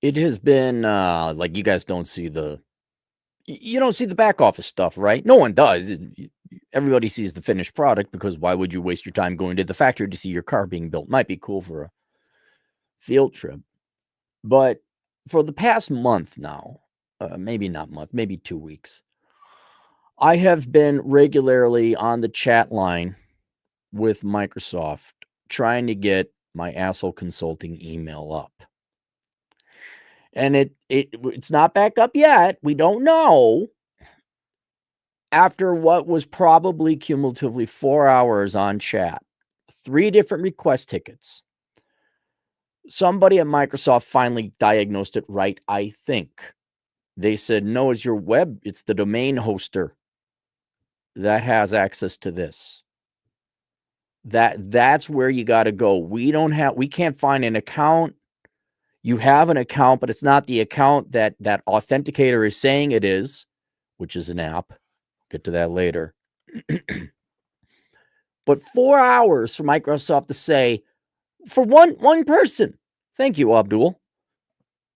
It has been, like, you guys don't see you don't see the back office stuff, right? No one does. Everybody sees the finished product because why would you waste your time going to the factory to see your car being built? Might be cool for a field trip. But for the past month now, maybe not month, maybe 2 weeks, I have been regularly on the chat line with Microsoft trying to get my asshole consulting email up. And it's not back up yet. We don't know. After what was probably cumulatively 4 hours on chat, 3 different request tickets. Somebody at Microsoft finally diagnosed it right, I think. They said, "No, it's it's the domain hoster that has access to this." That's where you got to go. We can't find an account. You have an account, but it's not the account that authenticator is saying it is, which is an app. Get to that later. But 4 hours for Microsoft to say, for one person, thank you, Abdul.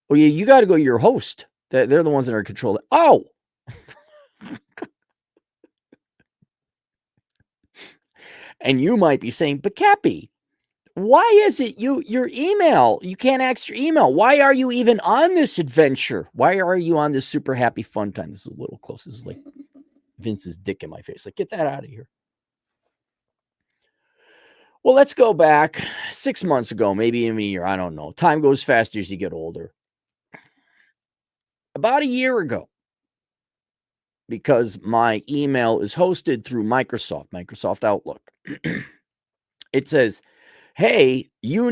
Oh, yeah, you got to go to your host. They're the ones that are in control. Oh. And you might be saying, but Cappy, why is it your email? You can't access your email. Why are you even on this adventure? Why are you on this super happy fun time? This is a little close. This is like Vince's dick in my face. Like, get that out of here. Well, let's go back 6 months ago, maybe even a year. I don't know. Time goes faster as you get older. About a year ago, because my email is hosted through Microsoft Outlook. It says, hey, you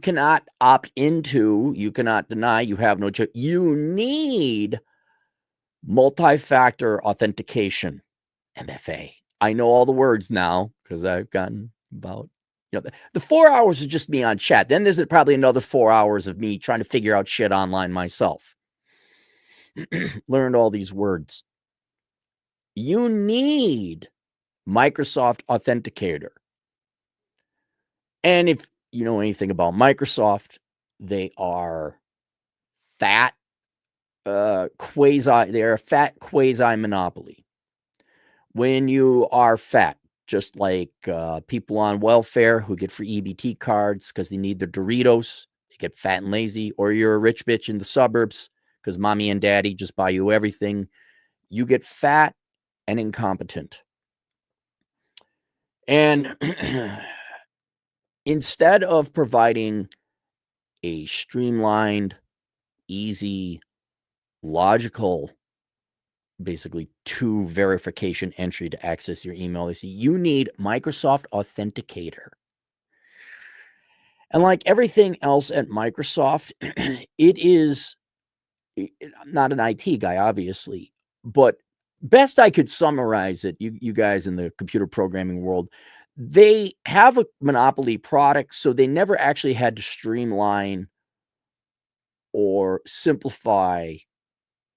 cannot opt into, you cannot deny, you have no choice. You need multi-factor authentication, MFA. I know all the words now because I've gotten about, the 4 hours is just me on chat. Then there's probably another 4 hours of me trying to figure out shit online myself. Learned all these words. You need Microsoft Authenticator. And if you know anything about Microsoft, they are they're a fat quasi monopoly. When you are fat, just like people on welfare who get free EBT cards because they need their Doritos, they get fat and lazy, or you're a rich bitch in the suburbs because mommy and daddy just buy you everything, you get fat and incompetent. And instead of providing a streamlined, easy, logical, basically 2 verification entry to access your email, they say you need Microsoft Authenticator. And like everything else at Microsoft, I'm not an IT guy, obviously, but best I could summarize it, you guys in the computer programming world, they have a monopoly product, so they never actually had to streamline or simplify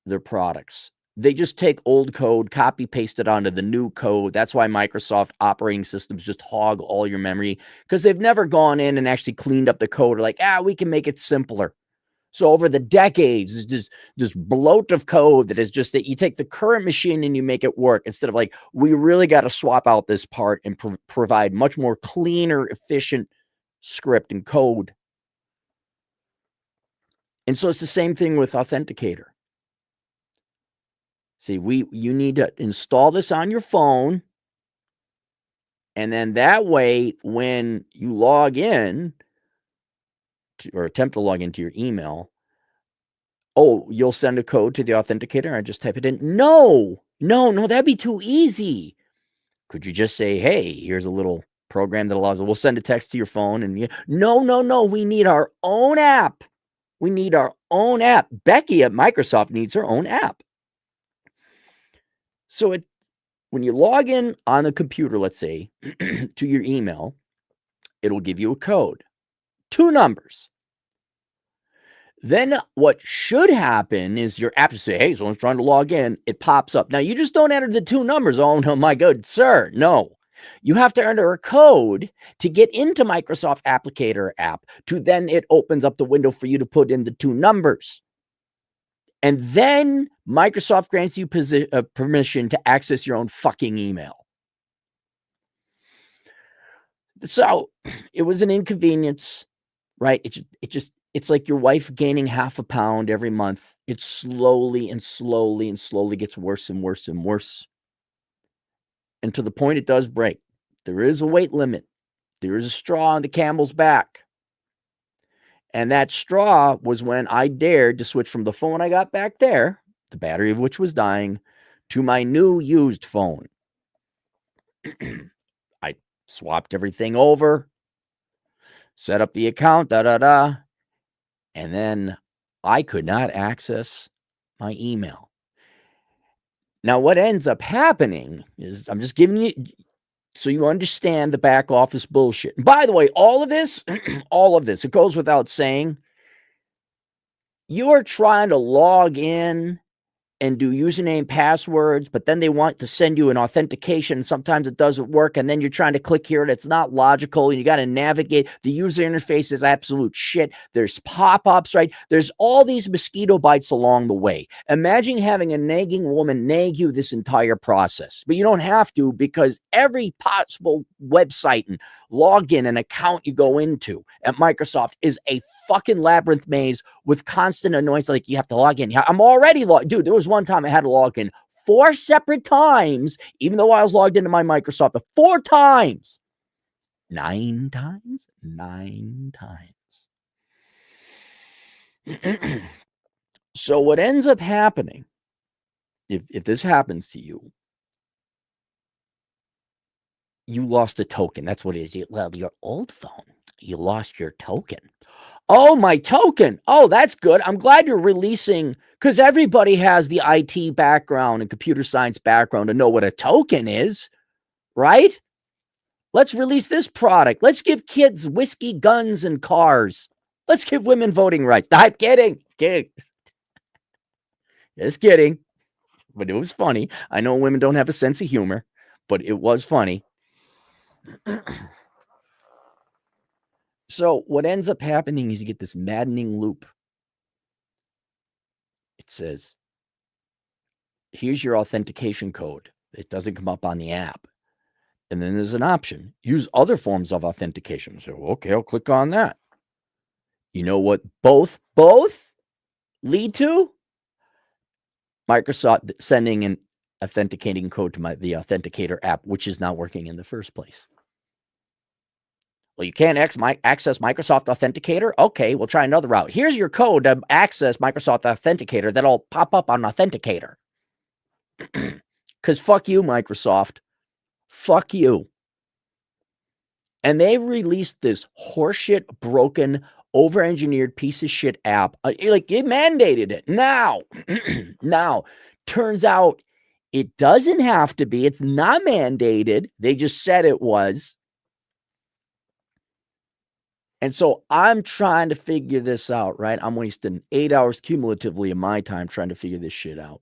their products. They just take old code, copy paste it onto the new code. That's why Microsoft operating systems just hog all your memory, because they've never gone in and actually cleaned up the code. Like, we can make it simpler. So over the decades, this bloat of code that is just that you take the current machine and you make it work, instead of like, we really got to swap out this part and provide much more cleaner, efficient script and code. And so it's the same thing with Authenticator. See, you need to install this on your phone, and then that way, when you log in or attempt to log into your email, you'll send a code to the authenticator. I just type it in. No, that'd be too easy. Could you just say, hey, here's a little program that allows, we'll send a text to your phone, and no, we need our own app. Becky at Microsoft needs her own app. So when you log in on the computer, let's say, to your email, it'll give you a code, 2 numbers. Then what should happen is your app to say, hey, someone's trying to log in. It pops up. Now, you just don't enter the 2 numbers. Oh, no, my good sir. No. You have to enter a code to get into Microsoft Applicator app to then it opens up the window for you to put in the 2 numbers. And then Microsoft grants you permission to access your own fucking email. So it was an inconvenience, right? It's like your wife gaining half a pound every month. It slowly and slowly and slowly gets worse and worse and worse. And to the point it does break. There is a weight limit. There is a straw on the camel's back. And that straw was when I dared to switch from the phone I got back there, the battery of which was dying, to my new used phone. I swapped everything over, set up the account, and then I could not access my email. Now, what ends up happening is I'm just giving you so you understand the back office bullshit. And by the way, all of this, it goes without saying, you are trying to log in and do username passwords, but then they want to send you an authentication. Sometimes it doesn't work. And then you're trying to click here and it's not logical. And you got to navigate. The user interface is absolute shit. There's pop-ups, right? There's all these mosquito bites along the way. Imagine having a nagging woman nag you this entire process, but you don't have to because every possible website and login and account you go into at Microsoft is a fucking labyrinth maze with constant annoyance. Like you have to log in. I'm already logged. Dude, there was one time I had to log in 4 separate times, even though I was logged into my Microsoft 4 times. 9 times? 9 times. So what ends up happening, if this happens to you, you lost a token. That's what it is. Well, your old phone, you lost your token. Oh, my token. Oh, that's good. I'm glad you're releasing, because everybody has the IT background and computer science background to know what a token is, right? Let's release this product. Let's give kids whiskey, guns, and cars. Let's give women voting rights. I'm kidding. Just kidding. But it was funny. I know women don't have a sense of humor, but it was funny. So what ends up happening is you get this maddening loop. It says, here's your authentication code. It doesn't come up on the app. And then there's an option, use other forms of authentication. So, okay, I'll click on that. You know what both lead to? Microsoft sending an authenticating code to the Authenticator app, which is not working in the first place. Well, you can't access Microsoft Authenticator? Okay, we'll try another route. Here's your code to access Microsoft Authenticator that'll pop up on Authenticator. Because fuck you, Microsoft. Fuck you. And they released this horseshit, broken, over-engineered piece of shit app. Like, it mandated it. Now, turns out it doesn't have to be. It's not mandated. They just said it was. And so I'm trying to figure this out, right? I'm wasting 8 hours cumulatively of my time trying to figure this shit out.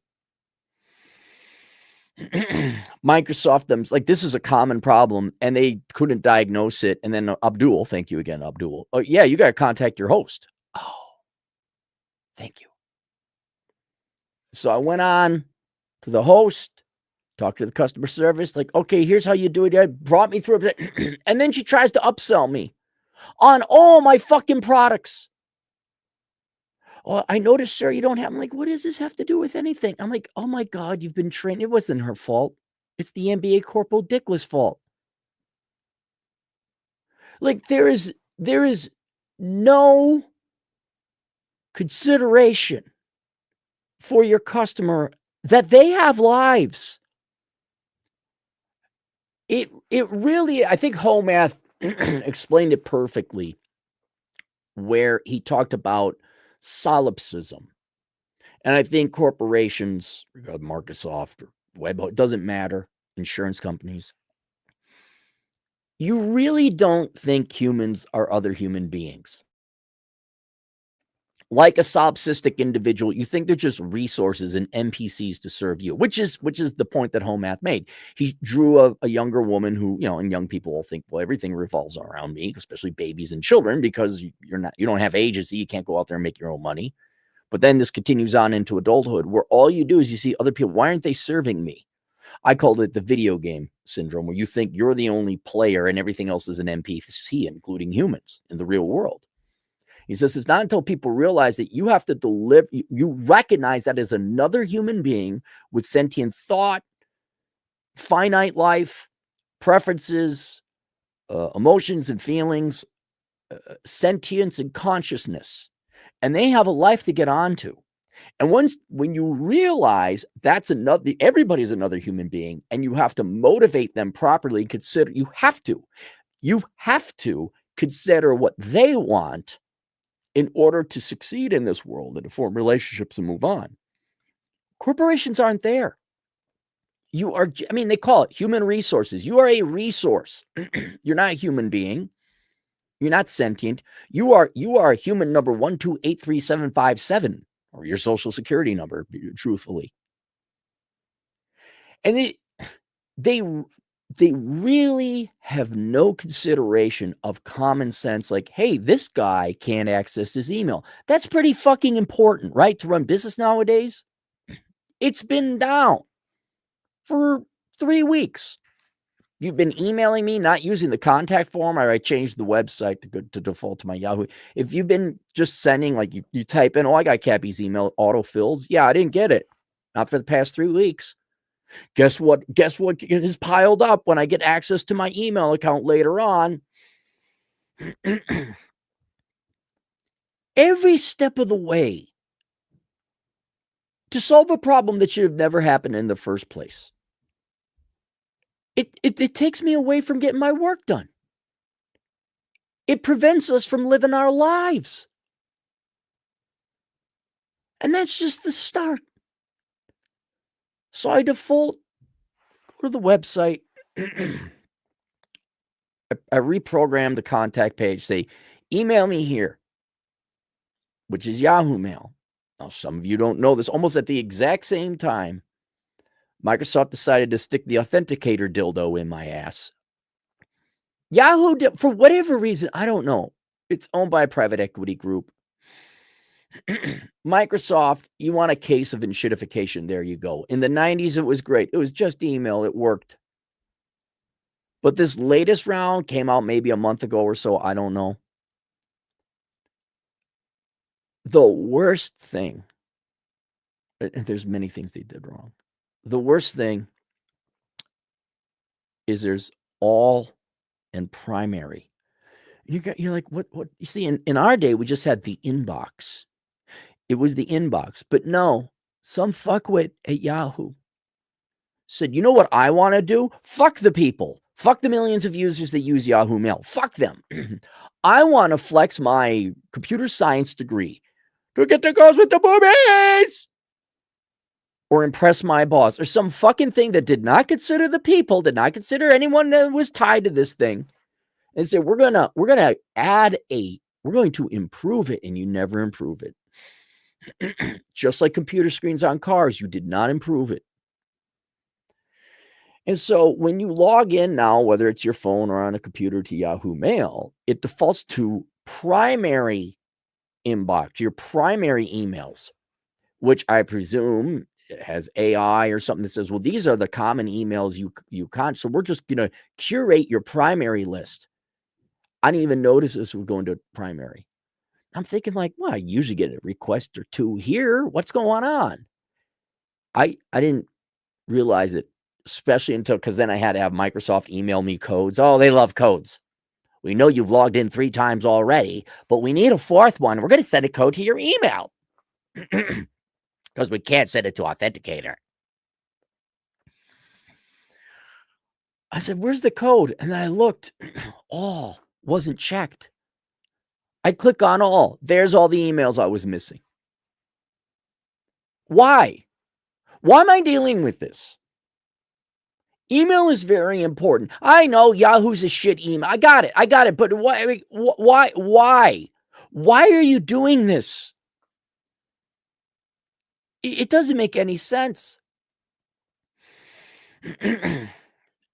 Microsoft, like, this is a common problem, and they couldn't diagnose it. And then Abdul, thank you again, Abdul. Oh, yeah, you got to contact your host. Oh, thank you. So I went on to the host, talked to the customer service, like, okay, here's how you do it. It brought me through it. And then she tries to upsell me on all my fucking products. Oh, I noticed, sir, you don't have. I'm like, what does this have to do with anything? I'm like, oh my God, you've been trained. It wasn't her fault. It's the NBA Corporal Dickless fault. Like, there is no consideration for your customer that they have lives. It really, I think Home Math explained it perfectly, where he talked about solipsism. And I think corporations, Microsoft or Web, it doesn't matter, insurance companies, you really don't think humans are other human beings. like a solipsistic individual, you think they're just resources and NPCs to serve you, which is the point that Home Math made. He drew a younger woman who, and young people will think, well, everything revolves around me, especially babies and children, because you don't have agency, you can't go out there and make your own money. But then this continues on into adulthood, where all you do is you see other people. Why aren't they serving me? I called it the video game syndrome, where you think you're the only player and everything else is an NPC, including humans in the real world. He says it's not until people realize that you have to deliver, you recognize that as another human being with sentient thought, finite life, preferences, emotions and feelings, sentience and consciousness, and they have a life to get onto. And when you realize that's everybody's another human being, and you have to motivate them properly, you have to consider what they want in order to succeed in this world and to form relationships and move on. Corporations aren't there. They call it human resources. You are a resource. You're not a human being. You're not sentient. You are human number 1283757, or your social security number, truthfully. And they really have no consideration of common sense, like, hey, this guy can't access his email. That's pretty fucking important, right? To run business nowadays. It's been down for 3 weeks. You've been emailing me, not using the contact form, or I changed the website to default to my Yahoo. If you've been just sending, like you type in, I got Cappy's email, autofills. Yeah, I didn't get it. Not for the past 3 weeks. Guess what is piled up when I get access to my email account later on? Every step of the way to solve a problem that should have never happened in the first place. It takes me away from getting my work done. It prevents us from living our lives. And that's just the start. So I default, go to the website. I reprogram the contact page, say, email me here, which is Yahoo Mail. Now, some of you don't know this. Almost at the exact same time, Microsoft decided to stick the authenticator dildo in my ass. Yahoo, for whatever reason, I don't know. It's owned by a private equity group. Microsoft, you want a case of enshittification. There you go. In the 90s, it was great. It was just email. It worked. But this latest round came out maybe a month ago or so. I don't know. The worst thing, and there's many things they did wrong. The worst thing is there's all and primary. You're like, what? You see, in our day, we just had the inbox. It was the inbox. But no, some fuckwit at Yahoo said, you know what I want to do? Fuck the people. Fuck the millions of users that use Yahoo Mail. Fuck them. I want to flex my computer science degree to get the girls with the boobies, or impress my boss, or some fucking thing that did not consider the people, did not consider anyone that was tied to this thing, and say, we're going to improve it, and you never improve it. Just like computer screens on cars, you did not improve it. And so when you log in now, whether it's your phone or on a computer to Yahoo Mail, it defaults to primary inbox, your primary emails, which I presume has AI or something that says, well, these are the common emails you can't. So we're just going to curate your primary list. I didn't even notice this was going to primary. I'm thinking like, well, I usually get a request or two here. What's going on? I didn't realize it, especially because then I had to have Microsoft email me codes. Oh, they love codes. We know you've logged in 3 times already, but we need a 4th one. We're going to send a code to your email because we can't send it to Authenticator. I said, where's the code? And then I looked. All wasn't checked. I click on all. There's all the emails I was missing. Why? Why am I dealing with this? Email is very important. I know Yahoo's a shit email. I got it. But why? Why are you doing this? It doesn't make any sense.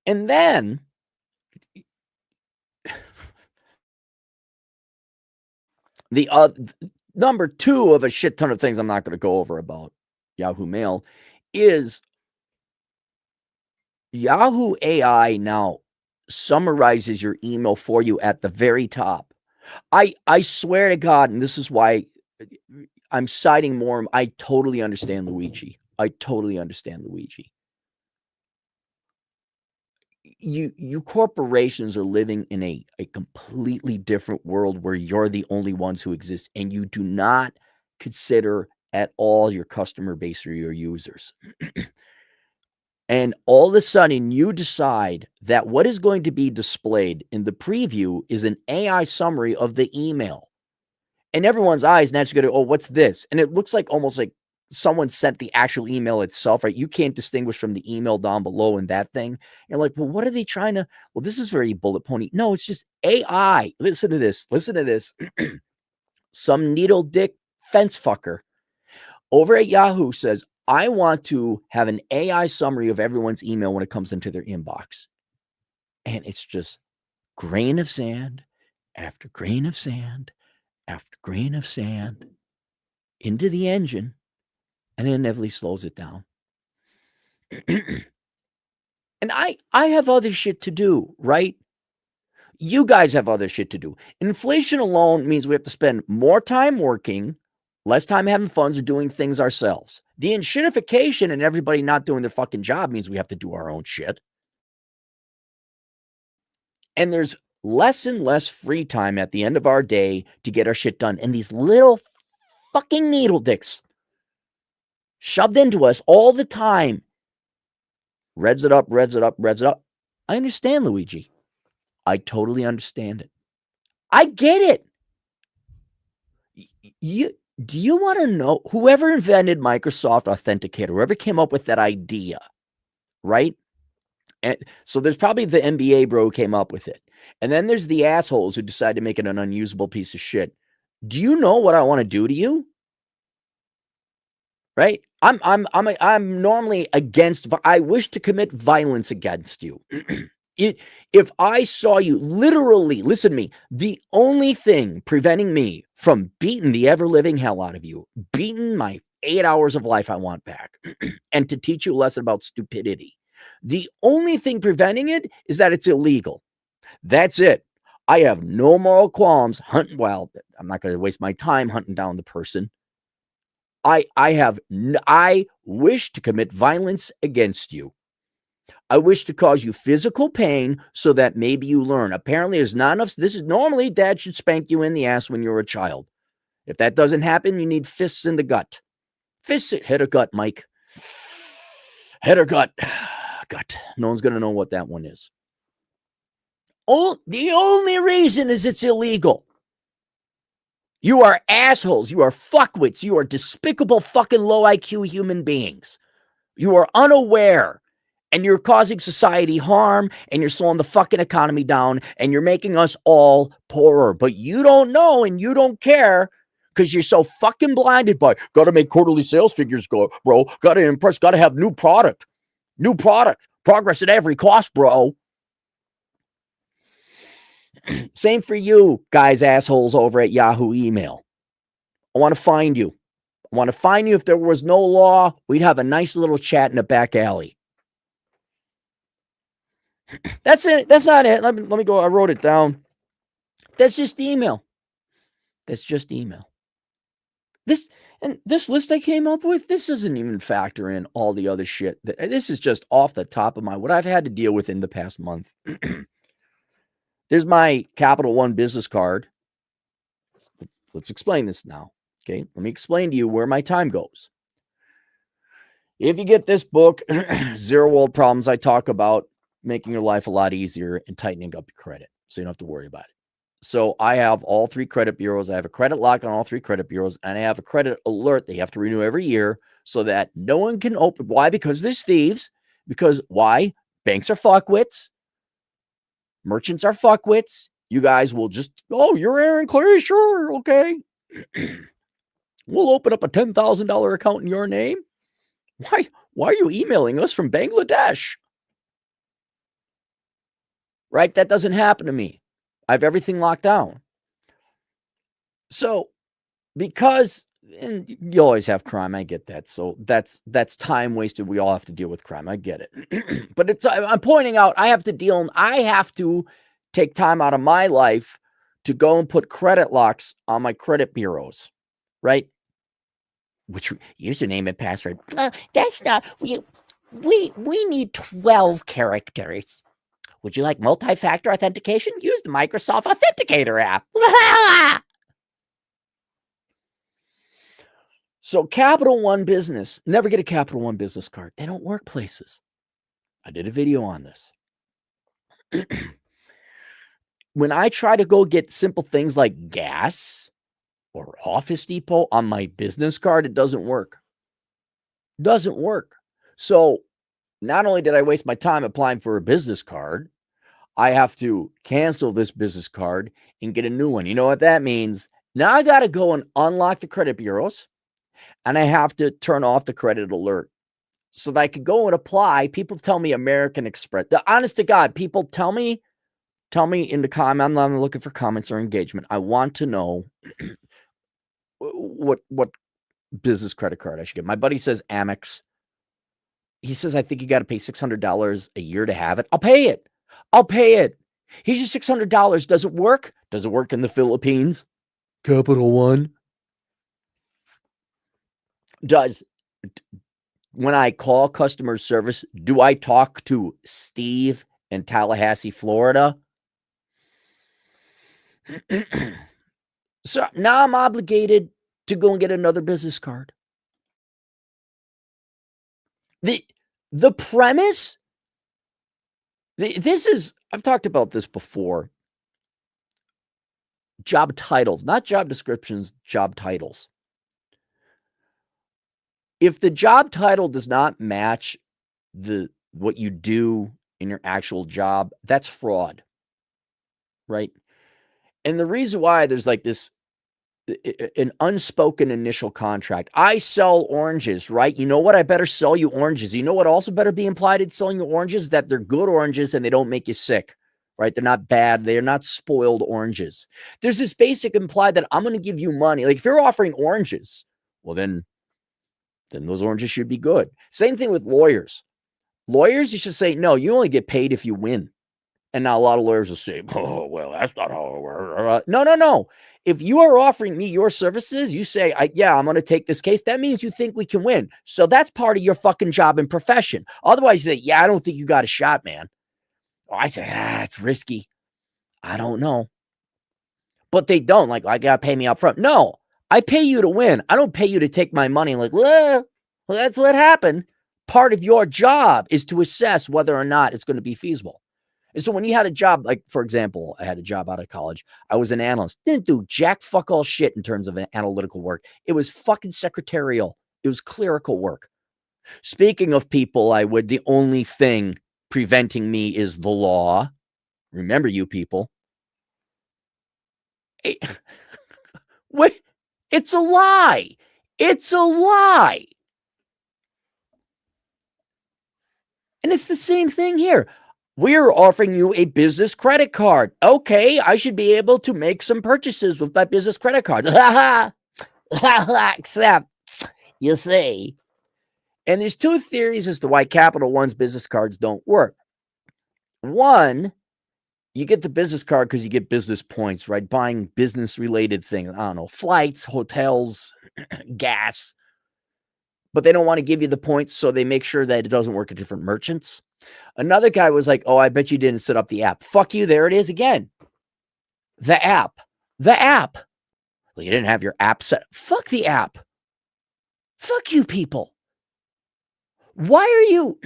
And then the number two of a shit ton of things I'm not going to go over about Yahoo Mail is Yahoo AI now summarizes your email for you at the very top. I swear to God, and this is why I'm citing more. I totally understand Luigi. I totally understand Luigi. You corporations are living in a completely different world where you're the only ones who exist, and you do not consider at all your customer base or your users. And all of a sudden, you decide that what is going to be displayed in the preview is an AI summary of the email. And everyone's eyes naturally go to, oh, what's this? And it looks like almost like someone sent the actual email itself, right? You can't distinguish from the email down below in that thing. You're like, well, what are they trying to? Well, this is very bullet pointy. No, it's just AI. Listen to this. Listen to this. Some needle dick fence fucker over at Yahoo says, I want to have an AI summary of everyone's email when it comes into their inbox. And it's just grain of sand after grain of sand after grain of sand into the engine, and it inevitably slows it down. And I have other shit to do, right? You guys have other shit to do. Inflation alone means we have to spend more time working, less time having fun or doing things ourselves. The enshittification and everybody not doing their fucking job means we have to do our own shit. And there's less and less free time at the end of our day to get our shit done. And these little fucking needle dicks shoved into us all the time. Revs it up, revs it up, revs it up. I understand, Luigi. I totally understand it. I get it. Do you want to know whoever invented Microsoft Authenticator, whoever came up with that idea, right? And so there's probably the MBA bro who came up with it. And then there's the assholes who decide to make it an unusable piece of shit. Do you know what I want to do to you? Right? I'm normally against. I wish to commit violence against you. If I saw you, literally, listen to me, the only thing preventing me from beating the ever-living hell out of you, beating my 8 hours of life I want back, and to teach you a lesson about stupidity, the only thing preventing it is that it's illegal. That's it. I have no moral qualms hunting. Well, I'm not going to waste my time hunting down the person. I wish to commit violence against you. I wish to cause you physical pain so that maybe you learn. Apparently, there's not enough. This is normally dad should spank you in the ass when you're a child. If that doesn't happen, you need fists in the gut. Fists, head or gut, Mike. Head or gut. Gut. No one's going to know what that one is. Oh, the only reason is it's illegal. You are assholes. You are fuckwits. You are despicable fucking low IQ human beings. You are unaware. And you're causing society harm, and you're slowing the fucking economy down, and you're making us all poorer. But you don't know, and you don't care, because you're so fucking blinded by, gotta make quarterly sales figures go, bro. Gotta impress, gotta have new product. New product. Progress at every cost, bro. Same for you, guys, assholes over at Yahoo Email. I want to find you. I want to find you. If there was no law, we'd have a nice little chat in a back alley. That's it. That's not it. Let me go. I wrote it down. That's just email. That's just email. This list I came up with, this doesn't even factor in all the other shit. This is just off the top of what I've had to deal with in the past month. There's my Capital One business card. Let's explain this now. Okay, let me explain to you where my time goes. If you get this book, Zero World Problems, I talk about making your life a lot easier and tightening up your credit so you don't have to worry about it. So I have all 3 credit bureaus. I have a credit lock on all 3 credit bureaus, and I have a credit alert they have to renew every year so that no one can open. Why? Because there's thieves. Because why? Banks are fuckwits. Merchants are fuckwits. You guys will just, oh, you're Aaron Cleary? Sure, okay. We'll open up a $10,000 account in your name. Why are you emailing us from Bangladesh? Right? That doesn't happen to me. I have everything locked down. So, because and you always have crime, I get that. So that's time wasted. We all have to deal with crime. I get it. But I'm pointing out I have to take time out of my life to go and put credit locks on my credit bureaus, right? Which username and password? That's not we need 12 characters. Would you like multi-factor authentication? Use the Microsoft Authenticator app. So Capital One Business, never get a Capital One business card. They don't work places. I did a video on this. When I try to go get simple things like gas or Office Depot on my business card, it doesn't work. Doesn't work. So not only did I waste my time applying for a business card, I have to cancel this business card and get a new one. You know what that means? Now I got to go and unlock the credit bureaus, and I have to turn off the credit alert so that I could go and apply. People tell me American Express. Honest to God, people tell me in the comment. I'm not looking for comments or engagement. I want to know what business credit card I should get. My buddy says Amex. He says, I think you got to pay $600 a year to have it. I'll pay it. Here's your $600. Does it work? Does it work in the Philippines? Capital One. When I call customer service, do I talk to Steve in Tallahassee, Florida? So now I'm obligated to go and get another business card. The premise, I've talked about this before. Job titles, not job descriptions, job titles. If the job title does not match what you do in your actual job, that's fraud, right? And the reason why there's like this, an unspoken initial contract. I sell oranges, right? You know what? I better sell you oranges. You know what also better be implied in selling you oranges? That they're good oranges and they don't make you sick, right? They're not bad. They're not spoiled oranges. There's this basic implied that I'm going to give you money. Like if you're offering oranges, well, then those oranges should be good. Same thing with lawyers. Lawyers, you should say, no, you only get paid if you win. And now a lot of lawyers will say, oh, well, that's not how it works. No. If you are offering me your services, you say, I'm going to take this case. That means you think we can win. So that's part of your fucking job and profession. Otherwise, you say, I don't think you got a shot, man. Or I say, it's risky. I don't know. But they don't. Like, I got to pay me up front. No, I pay you to win. I don't pay you to take my money. Like, well, that's what happened. Part of your job is to assess whether or not it's going to be feasible. And so when you had a job, like, for example, I had a job out of college. I was an analyst. Didn't do jack fuck all shit in terms of analytical work. It was fucking secretarial. It was clerical work. Speaking of people, the only thing preventing me is the law. Remember, you people. Wait, it's a lie. It's a lie. And it's the same thing here. We're offering you a business credit card. Okay, I should be able to make some purchases with my business credit card. Except, you see. And there's two theories as to why Capital One's business cards don't work. One, you get the business card because you get business points, right? Buying business-related things. I don't know, flights, hotels, gas. But they don't want to give you the points, so they make sure that it doesn't work at different merchants. Another guy was like, I bet you didn't set up the app. Fuck you, there it is again. The app. Well, you didn't have your app set. Fuck the app. Fuck you people. Why are you...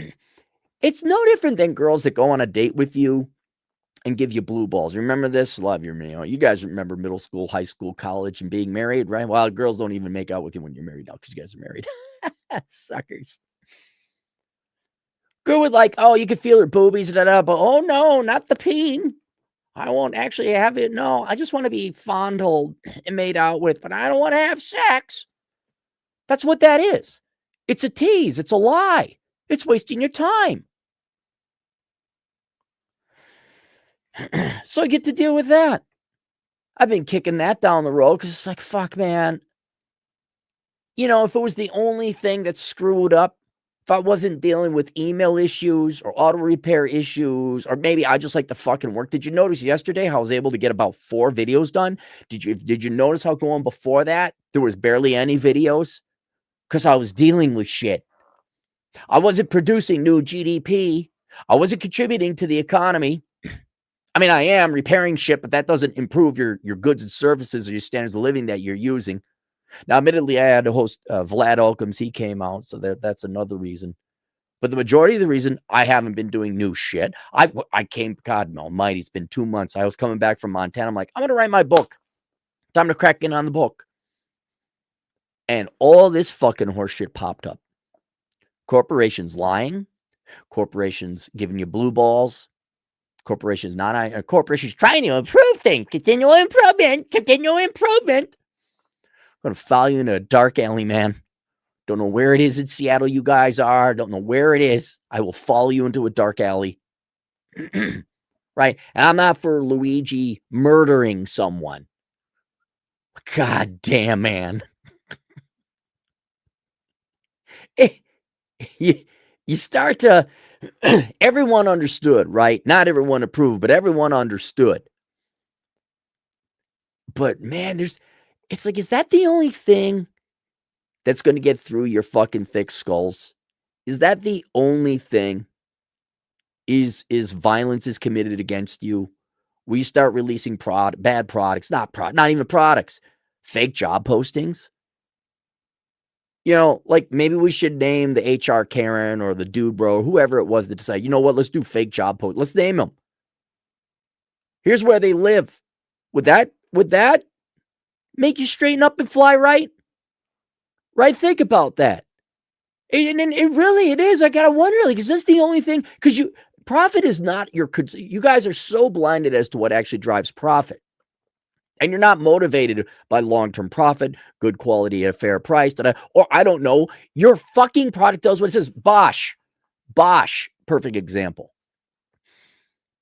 It's no different than girls that go on a date with you and give you blue balls. Remember this? Love your, you guys remember middle school, high school, college, and being married, right? Well, girls don't even make out with you when you're married now because you guys are married. Suckers. Girl with like, you can feel her boobies, but no, not the peen. I won't actually have it. No, I just want to be fondled and made out with, but I don't want to have sex. That's what that is. It's a tease. It's a lie. It's wasting your time. So I get to deal with that. I've been kicking that down the road because it's like, fuck, man. You know, if it was the only thing that screwed up, if I wasn't dealing with email issues or auto repair issues, or maybe I just like to fucking work. Did you notice yesterday how I was able to get about 4 videos done? Did you notice how going before that, there was barely any videos? Because I was dealing with shit. I wasn't producing new GDP. I wasn't contributing to the economy. I mean, I am repairing shit, but that doesn't improve your goods and services or your standards of living that you're using. Now, admittedly, I had to host Vlad Olkums. He came out, so that's another reason. But the majority of the reason I haven't been doing new shit, I came, God almighty, it's been 2 months. I was coming back from Montana. I'm like, I'm going to write my book. Time to crack in on the book. And all this fucking horseshit popped up. Corporations lying. Corporations giving you blue balls. Corporations corporations trying to improve things. Continual improvement. I'm going to follow you into a dark alley, man. Don't know where it is in Seattle you guys are. Don't know where it is. I will follow you into a dark alley. Right? And I'm not for Luigi murdering someone. God damn, man. You start to... everyone understood, right? Not everyone approved, but everyone understood. But, man, it's like, is that the only thing that's going to get through your fucking thick skulls? Is that the only thing? Is violence is committed against you? We start releasing bad products, not even products, fake job postings. You know, like maybe we should name the HR Karen or the dude bro, or whoever it was that decided, you know what, let's do fake job post. Let's name them. Here's where they live. Would that make you straighten up and fly right? Right? Think about that. And it really, it is. I got to wonder, like, is this the only thing? Because profit is not you guys are so blinded as to what actually drives profit. And you're not motivated by long-term profit, good quality at a fair price, or I don't know, your fucking product does what it says. Bosch, perfect example.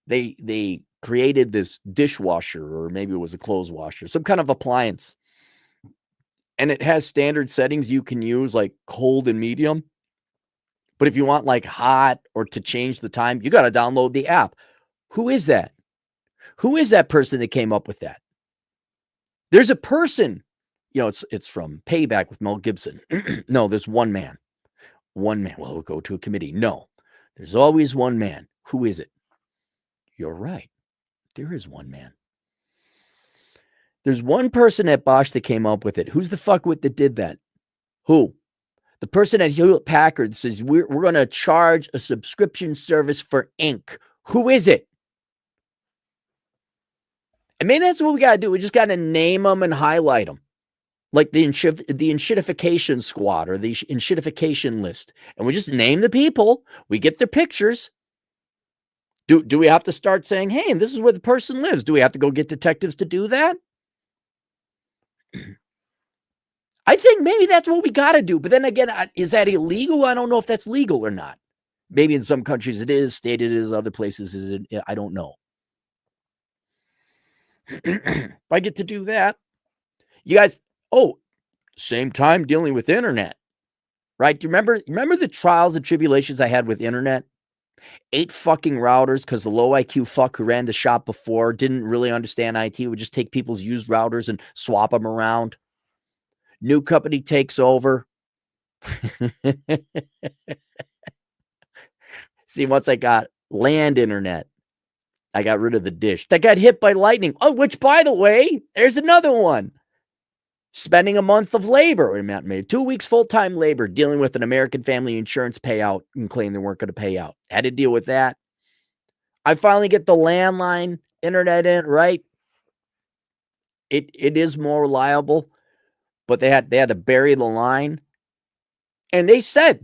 They created this dishwasher, or maybe it was a clothes washer, some kind of appliance. And it has standard settings you can use, like cold and medium. But if you want like hot or to change the time, you got to download the app. Who is that? Who is that person that came up with that? There's a person, you know, it's from Payback with Mel Gibson. No, there's one man. Well, we'll go to a committee. No, there's always one man. Who is it? You're right. There is one man. There's one person at Bosch that came up with it. Who's the fuckwit that did that? Who? The person at Hewlett-Packard says, we're going to charge a subscription service for ink. Who is it? And maybe that's what we got to do. We just got to name them and highlight them. Like the enshittification squad or the enshittification list. And we just name the people. We get their pictures. Do we have to start saying, hey, this is where the person lives? Do we have to go get detectives to do that? I think maybe that's what we got to do. But then again, is that illegal? I don't know if that's legal or not. Maybe in some countries it is, stated it is, other places is it, I don't know. If I get to do that, you guys, same time dealing with internet, right? Do you remember the trials and tribulations I had with internet? 8 fucking routers because the low IQ fuck who ran the shop before didn't really understand IT, would just take people's used routers and swap them around. New company takes over. See, once I got land internet, I got rid of the dish. That got hit by lightning. Oh, which, by the way, there's another one. Spending a month of labor, 2 weeks full-time labor, dealing with an American Family Insurance payout and claim they weren't going to pay out. Had to deal with that. I finally get the landline internet in, right? It is more reliable, but they had to bury the line. And they said,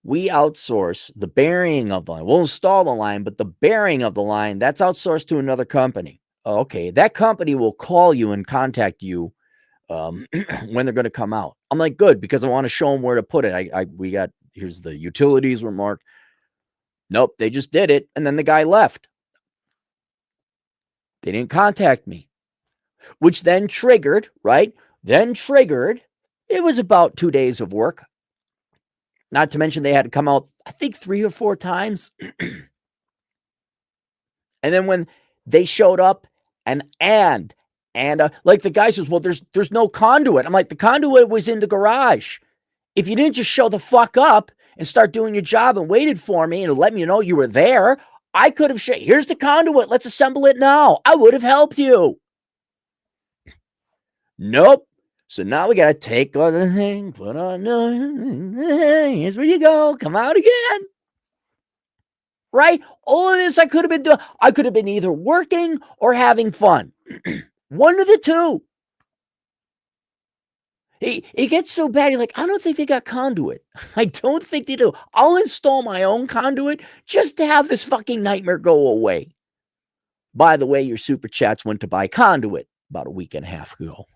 we outsource the burying of the line. We'll install the line, but the burying of the line, that's outsourced to another company. Okay, that company will call you and contact you when they're going to come out. I'm like, good, because I want to show them where to put it. Here's the utilities were marked. Nope, they just did it. And then the guy left. They didn't contact me, which then triggered, right? It was about 2 days of work. Not to mention they had to come out, I think 3 or 4 times. And then when they showed up and like the guy says, well, there's no conduit. I'm like, the conduit was in the garage. If you didn't just show the fuck up and start doing your job and waited for me and let me know you were there, I could have said, here's the conduit. Let's assemble it now. I would have helped you. Nope. So now we got to take on the thing, put on, here's where you go. Come out again. Right? All of this I could have been doing. I could have been either working or having fun. One of the two. It gets so bad. You're like, I don't think they got conduit. I don't think they do. I'll install my own conduit just to have this fucking nightmare go away. By the way, your super chats went to buy conduit about a week and a half ago.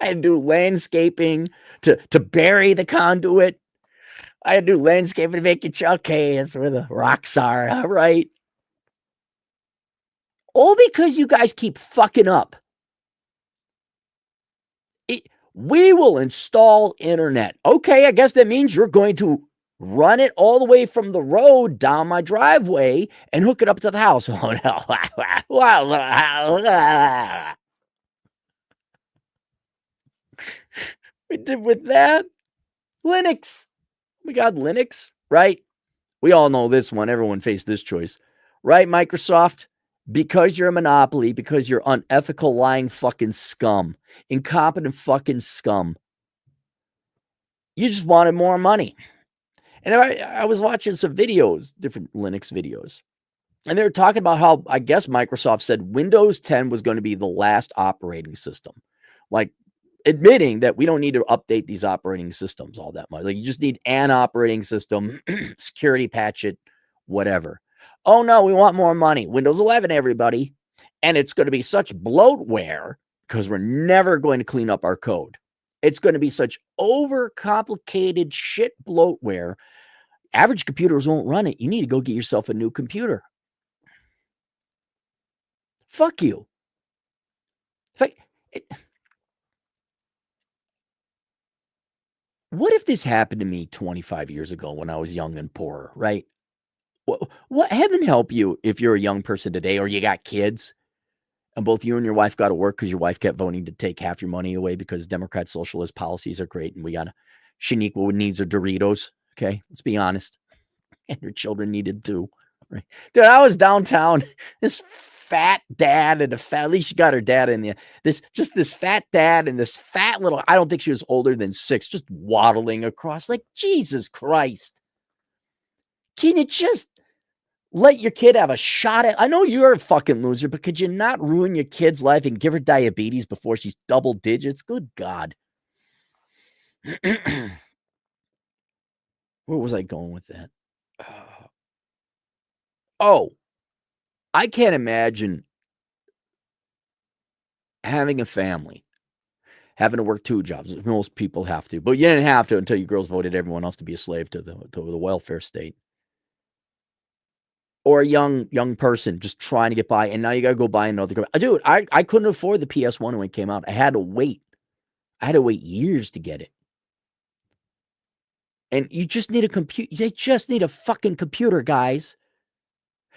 I had to do landscaping to bury the conduit. I had to do landscaping to make it, okay, that's where the rocks are, all right? All because you guys keep fucking up. We will install internet. Okay, I guess that means you're going to run it all the way from the road down my driveway and hook it up to the house. Oh, no. We did with that. Linux. We got Linux, right? We all know this one. Everyone faced this choice, right? Microsoft, because you're a monopoly, because you're unethical, lying fucking scum, incompetent fucking scum. You just wanted more money. And I was watching some videos, different Linux videos, and they were talking about how, I guess Microsoft said Windows 10 was going to be the last operating system. Like, admitting that we don't need to update these operating systems all that much. Like, you just need an operating system, security patch it, whatever. Oh no, we want more money. Windows 11, everybody. And it's going to be such bloatware because we're never going to clean up our code. It's going to be such overcomplicated shit bloatware. Average computers won't run it. You need to go get yourself a new computer. Fuck you. What if this happened to me 25 years ago when I was young and poor, right? What heaven help you if you're a young person today or you got kids and both you and your wife got to work because your wife kept voting to take half your money away because Democrat socialist policies are great and we got Shaniqua needs her Doritos. Okay, let's be honest. And your children needed too. Right? Dude, I was downtown. This fat dad and at least she got her dad in there. This fat dad and this fat little, I don't think she was older than 6, just waddling across. Like, Jesus Christ. Can you just let your kid have a shot at, I know you're a fucking loser, but could you not ruin your kid's life and give her diabetes before she's double digits? Good God. Where was I going with that? Oh, I can't imagine having a family, having to work 2 jobs. Most people have to, but you didn't have to until you girls voted everyone else to be a slave to the welfare state. Or a young person just trying to get by, and now you got to go buy another. Dude, I couldn't afford the PS1 when it came out. I had to wait. I had to wait years to get it. And you just need a computer. They just need a fucking computer, guys.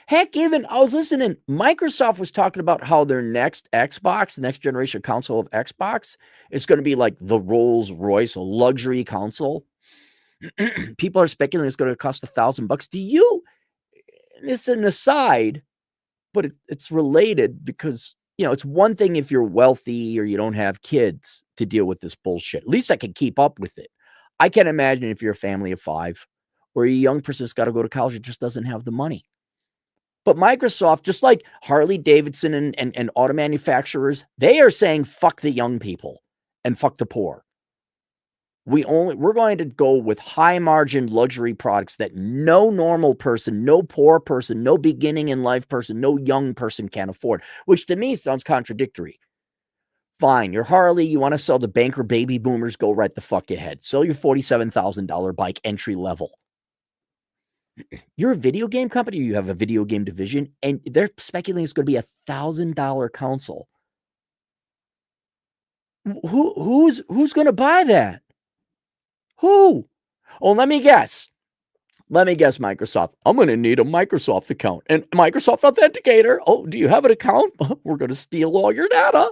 Heck, even I was listening. Microsoft was talking about how their next Xbox, the next generation console of Xbox, is going to be like the Rolls Royce, a luxury console. People are speculating it's going to cost $1,000. Do you? It's an aside, but it's related because, it's one thing if you're wealthy or you don't have kids to deal with this bullshit. At least I can keep up with it. I can't imagine if you're a family of 5 or a young person that's got to go to college and just doesn't have the money. But Microsoft, just like Harley Davidson and auto manufacturers, they are saying fuck the young people and fuck the poor. We're going to go with high margin luxury products that no normal person, no poor person, no beginning in life person, no young person can afford, which to me sounds contradictory. Fine, your Harley, you want to sell to banker baby boomers, go right the fuck ahead. Sell your $47,000 bike entry level. You're a video game company, you have a video game division, and they're speculating it's going to be $1,000 console. Who's going to buy that? Who? Oh, let me guess. Microsoft. I'm going to need a Microsoft account and Microsoft Authenticator. Oh, do you have an account? We're going to steal all your data.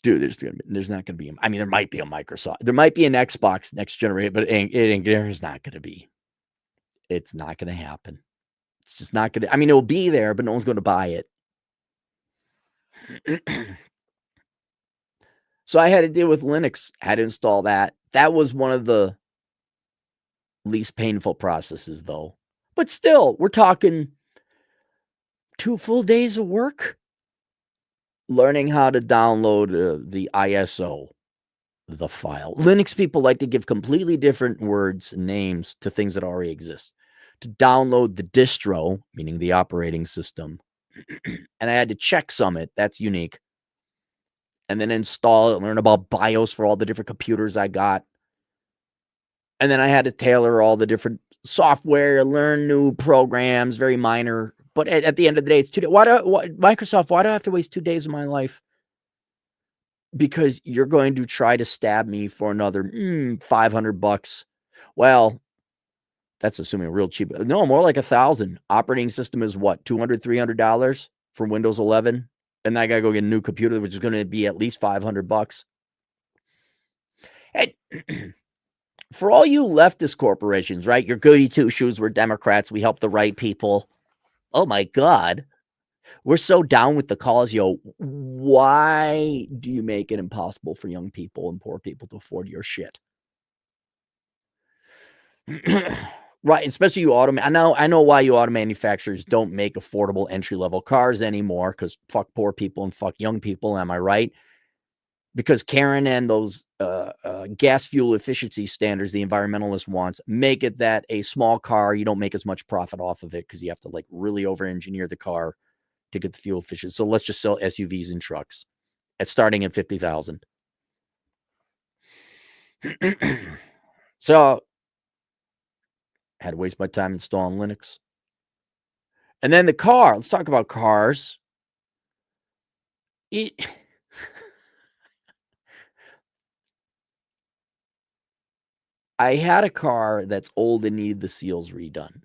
Dude, there's not going to be. I mean, there might be a Microsoft. There might be an Xbox next generation, but there's not going to be. It's not going to happen. It's just not going to. I mean, it'll be there, but no one's going to buy it. So I had to deal with Linux. Had to install that. That was one of the least painful processes, though. But still, we're talking 2 full days of work learning how to download the ISO, the file. Linux people like to give completely different words and names to things that already exist. To download the distro, meaning the operating system, and I had to checksum it. That's unique. And then install it, learn about BIOS for all the different computers I got. And then I had to tailor all the different software, learn new programs, very minor. But at the end of the day, it's 2 days. Microsoft, why do I have to waste 2 days of my life? Because you're going to try to stab me for another $500. Well, that's assuming real cheap. No, more like $1,000. Operating system is what, $200, $300 for Windows 11? And I got to go get a new computer, which is going to be at least $500. And for all you leftist corporations, right? Your goody two-shoes, we're Democrats. We help the right people. Oh, my God. We're so down with the cause, yo. Why do you make it impossible for young people and poor people to afford your shit? Right, especially you auto. I know why you auto manufacturers don't make affordable entry-level cars anymore, because fuck poor people and fuck young people. Am I right? Because Karen and those gas fuel efficiency standards the environmentalist wants make it that a small car, you don't make as much profit off of it because you have to like really over-engineer the car to get the fuel efficient. So let's just sell SUVs and trucks at starting at $50,000. So I had to waste my time installing Linux. And then the car. Let's talk about cars. I had a car that's old and needed the seals redone.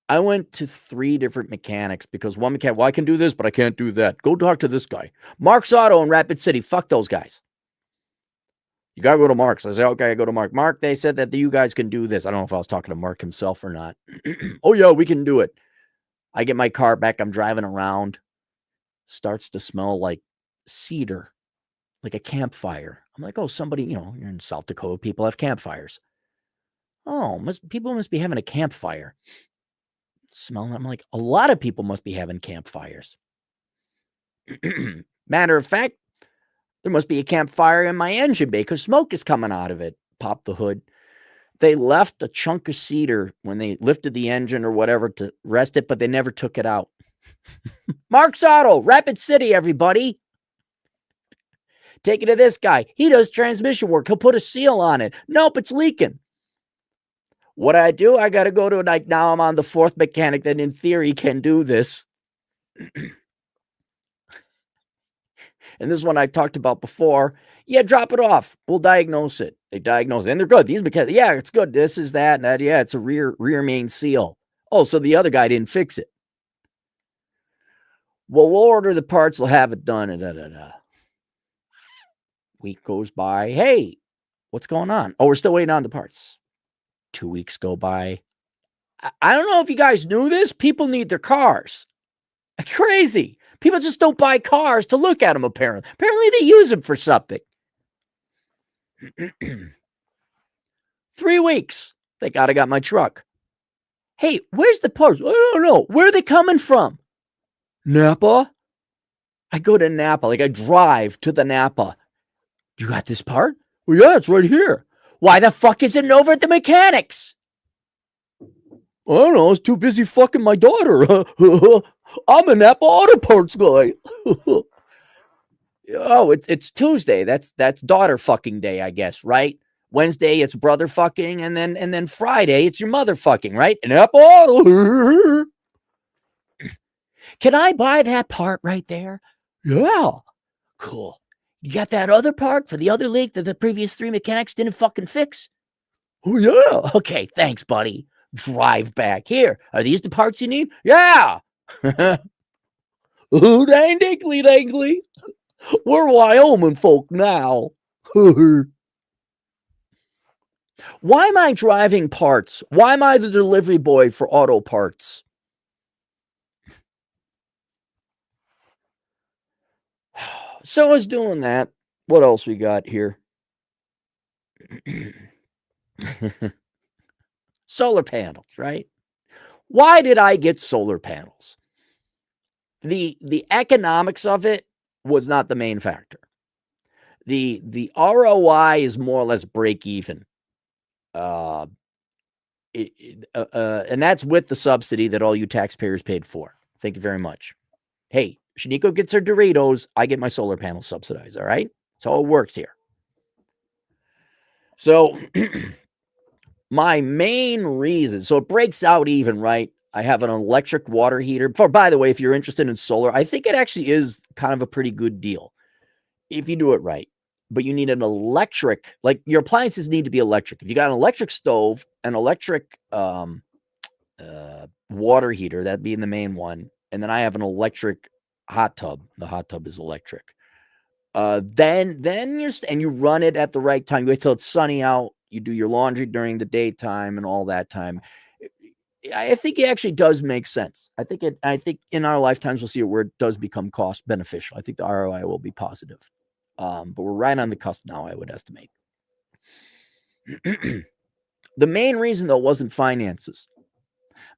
I went to 3 different mechanics because one mechanic, well, I can do this, but I can't do that. Go talk to this guy. Mark's Auto in Rapid City. Fuck those guys. You got to go to Mark's. I say, okay, I go to Mark. Mark, they said that you guys can do this. I don't know if I was talking to Mark himself or not. Oh, yeah, we can do it. I get my car back. I'm driving around. Starts to smell like cedar, like a campfire. I'm like, oh, somebody, you're in South Dakota. People have campfires. Oh, people must be having a campfire. Smelling. I'm like, a lot of people must be having campfires. Matter of fact, there must be a campfire in my engine bay because smoke is coming out of it. Pop the hood. They left a chunk of cedar when they lifted the engine or whatever to rest it, but they never took it out. Mark's Auto, Rapid City, everybody. Take it to this guy. He does transmission work. He'll put a seal on it. Nope, it's leaking. What I do, I got to go to, like, now I'm on the 4th mechanic that in theory can do this. And this one I talked about before. Yeah, drop it off. We'll diagnose it. They diagnose it. And they're good. These mechanics, yeah, it's good. This is that and that. Yeah, it's a rear main seal. Oh, so the other guy didn't fix it. Well, we'll order the parts. We'll have it done. Week goes by. Hey, what's going on? Oh, we're still waiting on the parts. 2 weeks go by. I don't know if you guys knew this. People need their cars. Crazy. People just don't buy cars to look at them, apparently. Apparently, they use them for something. 3 weeks. Thank God I got my truck. Hey, where's the parts? I don't know. Where are they coming from? Napa? I go to Napa. Like, I drive to the Napa. You got this part? Well, yeah, it's right here. Why the fuck is it over at the mechanics? I don't know. I was too busy fucking my daughter. I'm an Apple Auto Parts guy. Oh, it's Tuesday. That's daughter fucking day, I guess, right? Wednesday it's brother fucking, and then Friday it's your mother fucking, right? An Apple Auto. Can I buy that part right there? Yeah. Cool. You got that other part for the other leak that the previous 3 mechanics didn't fucking fix? Oh, yeah. Okay, thanks, buddy. Drive back. Here, are these the parts you need? Yeah. Oh, dang dinkly dangly. We're Wyoming folk now. Why am I driving parts? Why am I the delivery boy for auto parts? So I was doing that. What else we got here? Solar panels, right? Why did I get solar panels? The economics of it was not the main factor. The ROI is more or less break even. And that's with the subsidy that all you taxpayers paid for. Thank you very much. Hey, Shaniko gets her Doritos. I get my solar panels subsidized. All right. That's how it works here. So my main reason, so it breaks out even, right? I have an electric water heater. By the way, if you're interested in solar, I think it actually is kind of a pretty good deal if you do it right. But you need an electric, like your appliances need to be electric. If you got an electric stove, an electric water heater, that'd be in the main one. And then I have an electric hot tub. The hot tub is electric. Then you run it at the right time. You wait till it's sunny out. You do your laundry during the daytime and all that time. I think it actually does make sense. I think in our lifetimes we'll see it where it does become cost beneficial. I think the ROI will be positive. But we're right on the cusp now, I would estimate. The main reason, though, wasn't finances.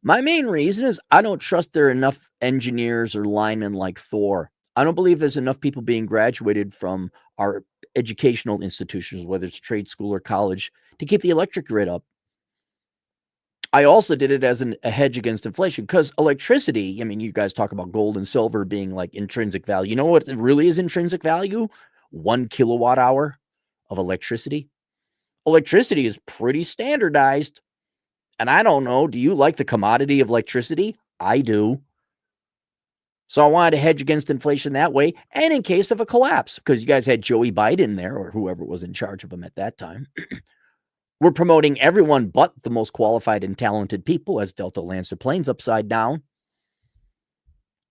My main reason is I don't trust there are enough engineers or linemen like Thor. I don't believe there's enough people being graduated from our educational institutions, whether it's trade school or college, to keep the electric grid up. I also did it as a hedge against inflation because electricity, I mean, you guys talk about gold and silver being like intrinsic value. You know what really is intrinsic value? 1 kilowatt hour of electricity. Electricity is pretty standardized. And I don't know, do you like the commodity of electricity? I do. So I wanted to hedge against inflation that way and in case of a collapse, because you guys had Joey Biden there or whoever was in charge of him at that time. We're promoting everyone but the most qualified and talented people as Delta lands their planes upside down.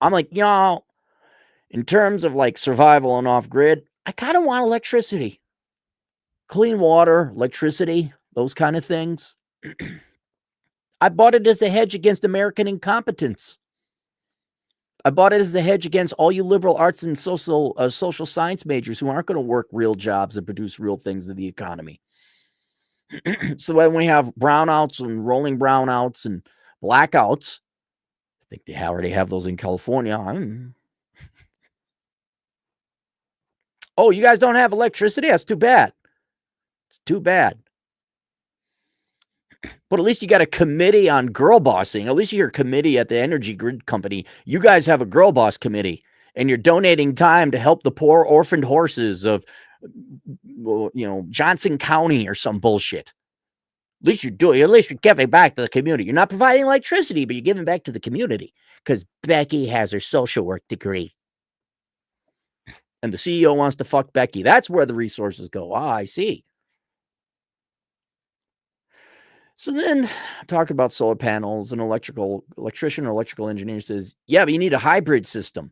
I'm like, in terms of like survival and off grid, I kind of want electricity. Clean water, electricity, those kind of things. I bought it as a hedge against American incompetence. I bought it as a hedge against all you liberal arts and social science majors who aren't going to work real jobs and produce real things in the economy. So when we have brownouts and rolling brownouts and blackouts, I think they already have those in California. Oh, you guys don't have electricity? That's too bad. It's too bad. But at least you got a committee on girl bossing. At least you're a committee at the energy grid company. You guys have a girl boss committee, and you're donating time to help the poor orphaned horses of, Johnson County or some bullshit. At least you're doing. At least you're giving back to the community. You're not providing electricity, but you're giving back to the community because Becky has her social work degree, and the CEO wants to fuck Becky. That's where the resources go. I see. So then talk about solar panels. An electrician or electrical engineer says, yeah, but you need a hybrid system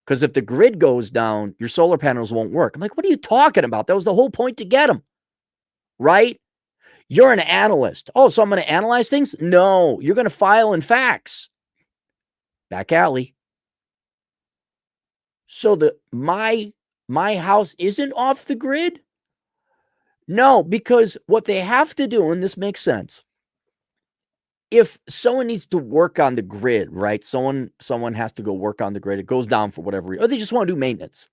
because if the grid goes down, your solar panels won't work. I'm like, what are you talking about? That was the whole point to get them, right? You're an analyst. Oh, so I'm going to analyze things? No, you're going to file in facts. Back alley. So my house isn't off the grid? No, because what they have to do, and this makes sense, if someone needs to work on the grid, right? Someone has to go work on the grid. It goes down for whatever reason, or they just want to do maintenance.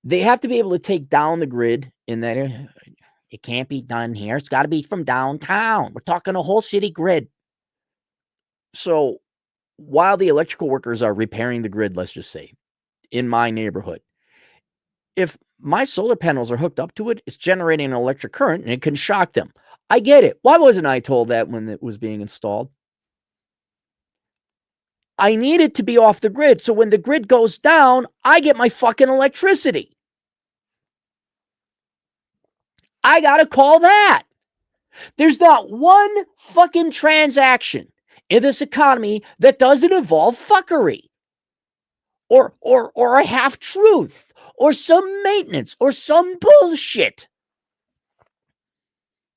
They have to be able to take down the grid in that area. It can't be done here. It's got to be from downtown. We're talking a whole city grid. So while the electrical workers are repairing the grid, let's just say, in my neighborhood, if my solar panels are hooked up to it, it's generating an electric current and it can shock them. I get it. Why wasn't I told that when it was being installed? I need it to be off the grid. So when the grid goes down, I get my fucking electricity. I got to call that. There's not one fucking transaction in this economy that doesn't involve fuckery or a half truth or some maintenance or some bullshit.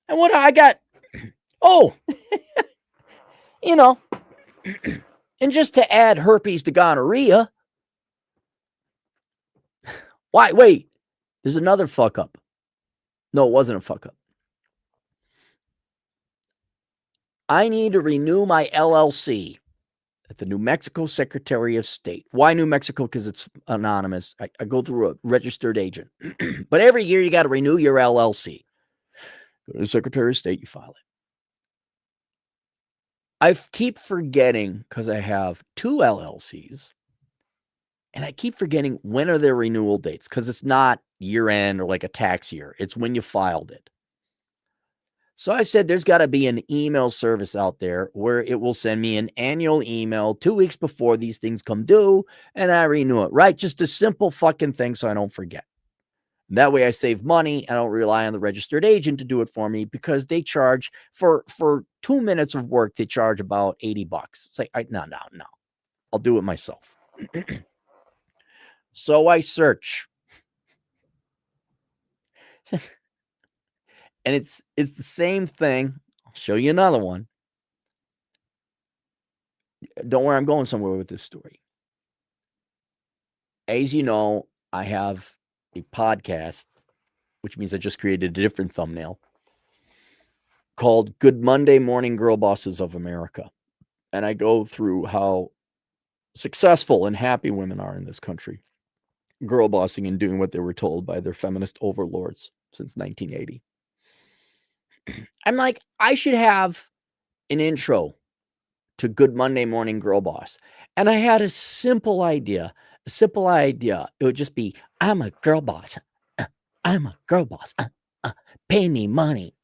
And what I got, and just to add herpes to gonorrhea, wait, there's another fuck up. No, it wasn't a fuck up. I need to renew my LLC at the New Mexico Secretary of State. Why New Mexico? Because it's anonymous. I go through a registered agent. But every year you got to renew your LLC. Go to the Secretary of State, you file it. I keep forgetting because I have 2 LLCs. And I keep forgetting when are their renewal dates because it's not year end or like a tax year. It's when you filed it. So I said there's got to be an email service out there where it will send me an annual email 2 weeks before these things come due and I renew it, right? Just a simple fucking thing so I don't forget. And that way I save money. I don't rely on the registered agent to do it for me because they charge for 2 minutes of work. They charge about $80. It's like, no. I'll do it myself. So I search. And it's the same thing. I'll show you another one. Don't worry, I'm going somewhere with this story. As you know, I have a podcast, which means I just created a different thumbnail, called Good Monday Morning Girl Bosses of America. And I go through how successful and happy women are in this country, girl bossing and doing what they were told by their feminist overlords since 1980. I'm like, I should have an intro to Good Monday Morning Girl Boss. And I had a simple idea. It would just be, I'm a girl boss. I'm a girl boss. Pay me money.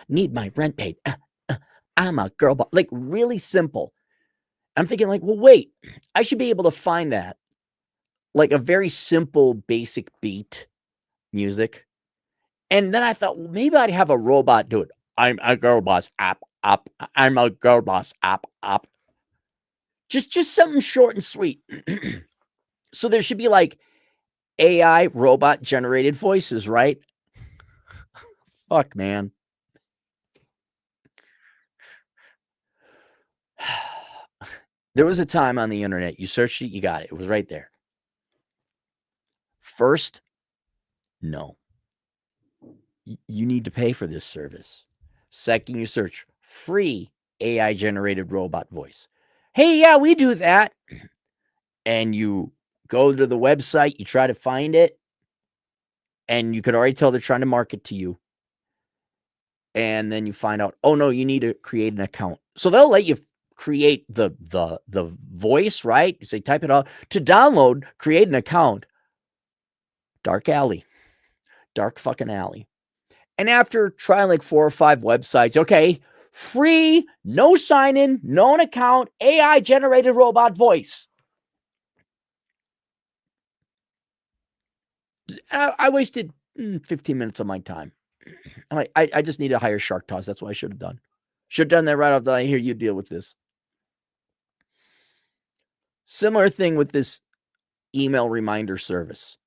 Need my rent paid. I'm a girl boss. Like really simple. I'm thinking like, well, wait, I should be able to find that. Like a very simple, basic beat music. And then I thought, well, maybe I'd have a robot do it. I'm a girl boss, up. I'm a girl boss, up. Just something short and sweet. So there should be like AI robot generated voices, right? Fuck, man. There was a time on the internet, you searched it, you got it. It was right there. First, no. You need to pay for this service. Second, you search free AI generated robot voice. Hey, yeah, we do that. And you go to the website, you try to find it, and you can already tell they're trying to market to you. And then you find out, oh no, you need to create an account. So they'll let you create the voice, right? You say type it out. To download, create an account. Dark fucking alley. And after trying like 4 or 5 websites, okay, free, no sign in, no account, AI generated robot voice. I wasted 15 minutes of my time. I'm like, I just need to hire Shark Toss. That's what I should have done. Should have done that right off the bat. Here, you deal with this. Similar thing with this email reminder service.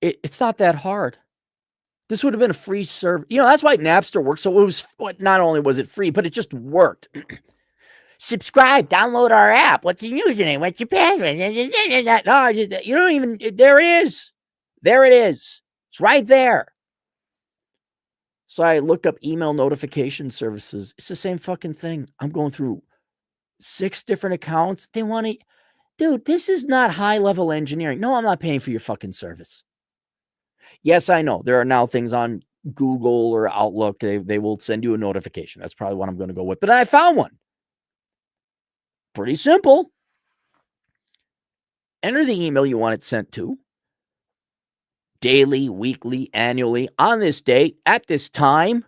It's not that hard. This would have been a free service. You know, that's why Napster worked. So it was, not only was it free, but it just worked. Subscribe, download our app. What's your username? What's your password? No, you don't even, there it is. There it is. It's right there. So I looked up email notification services. It's the same fucking thing. I'm going through 6 different accounts. They want to, dude, this is not high level engineering. No, I'm not paying for your fucking service. Yes, I know there are now things on Google or Outlook, they will send you a notification. That's probably what I'm going to go with. But I found one. Pretty simple. Enter the email you want it sent to. Daily, weekly, annually, on this date, at this time.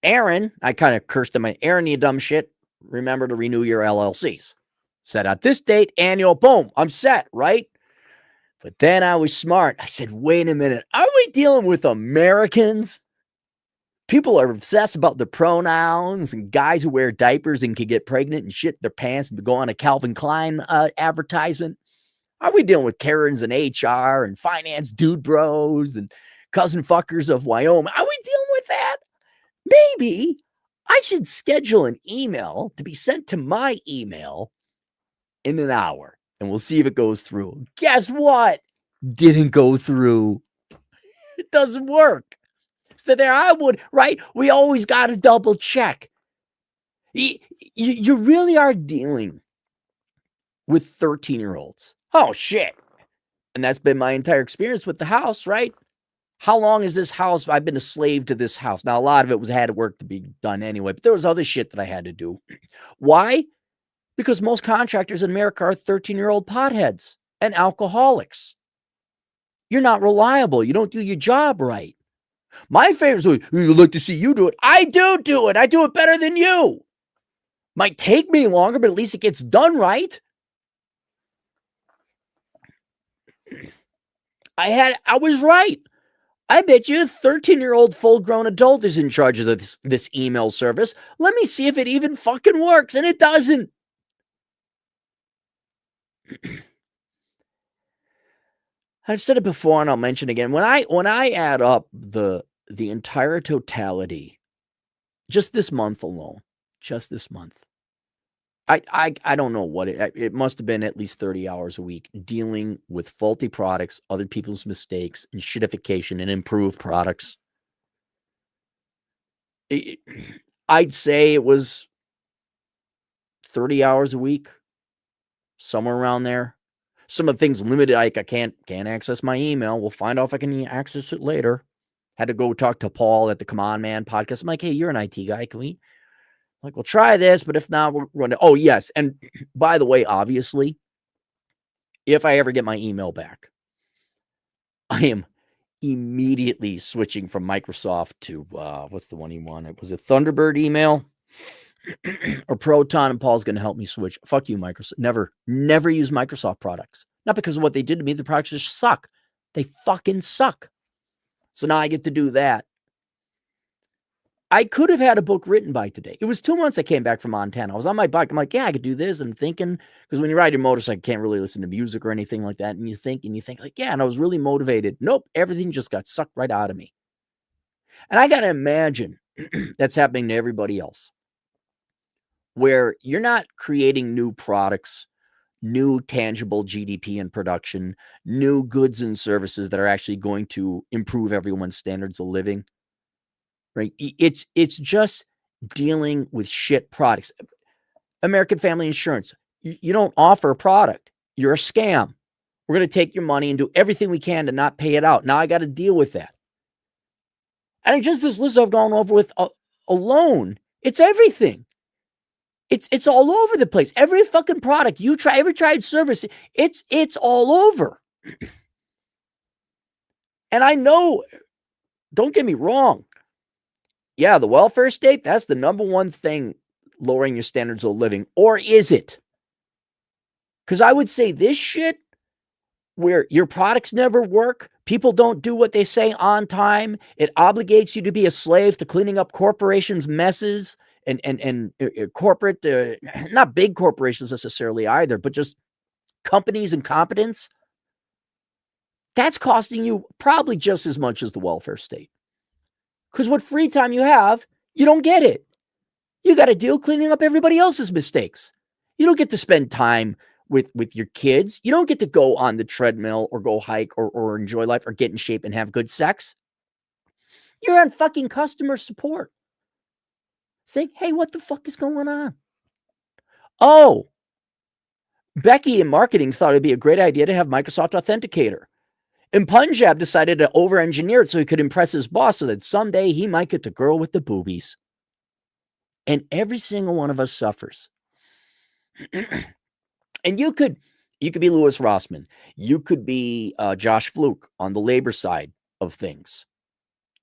Aaron, I kind of cursed him. Aaron, you dumb shit. Remember to renew your LLCs. Said at this date, annual, boom, I'm set, right? But then I was smart. I said, wait a minute. Are we dealing with Americans? People are obsessed about the pronouns, and guys who wear diapers and can get pregnant and shit their pants and go on a Calvin Klein advertisement. Are we dealing with Karens and HR and finance dude bros and cousin fuckers of Wyoming? Are we dealing with that? Maybe I should schedule an email to be sent to my email in an hour, and we'll see if it goes through. Guess what? Didn't go through. It doesn't work. So there I would, right? We always got to double check. You really are dealing with 13-year-olds. Oh, shit. And that's been my entire experience with the house, right? How long is this house? I've been a slave to this house. Now, a lot of it had work to be done anyway, but there was other shit that I had to do. Why? Because most contractors in America are 13-year-old potheads and alcoholics. You're not reliable. You don't do your job right. My favorite is, you'd like to see you do it. I do it. I do it better than you. Might take me longer, but at least it gets done right. I was right. I bet you a 13-year-old full-grown adult is in charge of this email service. Let me see if it even fucking works. And it doesn't. I've said it before and I'll mention again. When I add up the entire totality, just this month alone, just this month, I don't know what it must have been at least 30 hours a week dealing with faulty products, other people's mistakes, and shitification and improved products. I'd say it was 30 hours a week, somewhere around there. Some of the things limited, like I can't access my email. We'll find out if I can access it later. Had to go talk to Paul at the Come On Man podcast. I'm like, hey, you're an IT guy. Can we? Like, we'll try this, but if not, we're going to. Oh, yes. And by the way, obviously, if I ever get my email back, I am immediately switching from Microsoft to what's the one you wanted? Was it Thunderbird email or Proton? And Paul's going to help me switch. Fuck you, Microsoft. Never use Microsoft products. Not because of what they did to me. The products just suck. They fucking suck. So now I get to do that. I could have had a book written by today. It was 2 months I came back from Montana. I was on my bike. I'm like, yeah, I could do this. I'm thinking, because when you ride your motorcycle, you can't really listen to music or anything like that. And you think like, yeah, and I was really motivated. Nope, everything just got sucked right out of me. And I got to imagine that's happening to everybody else, where you're not creating new products, new tangible GDP and production, new goods and services that are actually going to improve everyone's standards of living. Right? It's just dealing with shit products. American Family Insurance. You don't offer a product. You're a scam. We're going to take your money and do everything we can to not pay it out. Now I got to deal with that. And just this list I've gone over with alone, it's everything. It's all over the place. Every fucking product you try, every tried service, it's all over. And I know, don't get me wrong. Yeah, the welfare state, that's the number one thing lowering your standards of living. Or is it? Because I would say this shit, where your products never work, people don't do what they say on time, it obligates you to be a slave to cleaning up corporations' messes and corporate, not big corporations necessarily either, but just companies' incompetence. That's costing you probably just as much as the welfare state. Because what free time you have, you don't get it. You got to deal cleaning up everybody else's mistakes. You don't get to spend time with your kids. You don't get to go on the treadmill or go hike or enjoy life or get in shape and have good sex. You're on fucking customer support. Saying, hey, what the fuck is going on? Oh, Becky in marketing thought it'd be a great idea to have Microsoft Authenticator. And Punjab decided to over-engineer it so he could impress his boss so that someday he might get the girl with the boobies. And every single one of us suffers. And you could be Louis Rossman. You could be Josh Fluke on the labor side of things.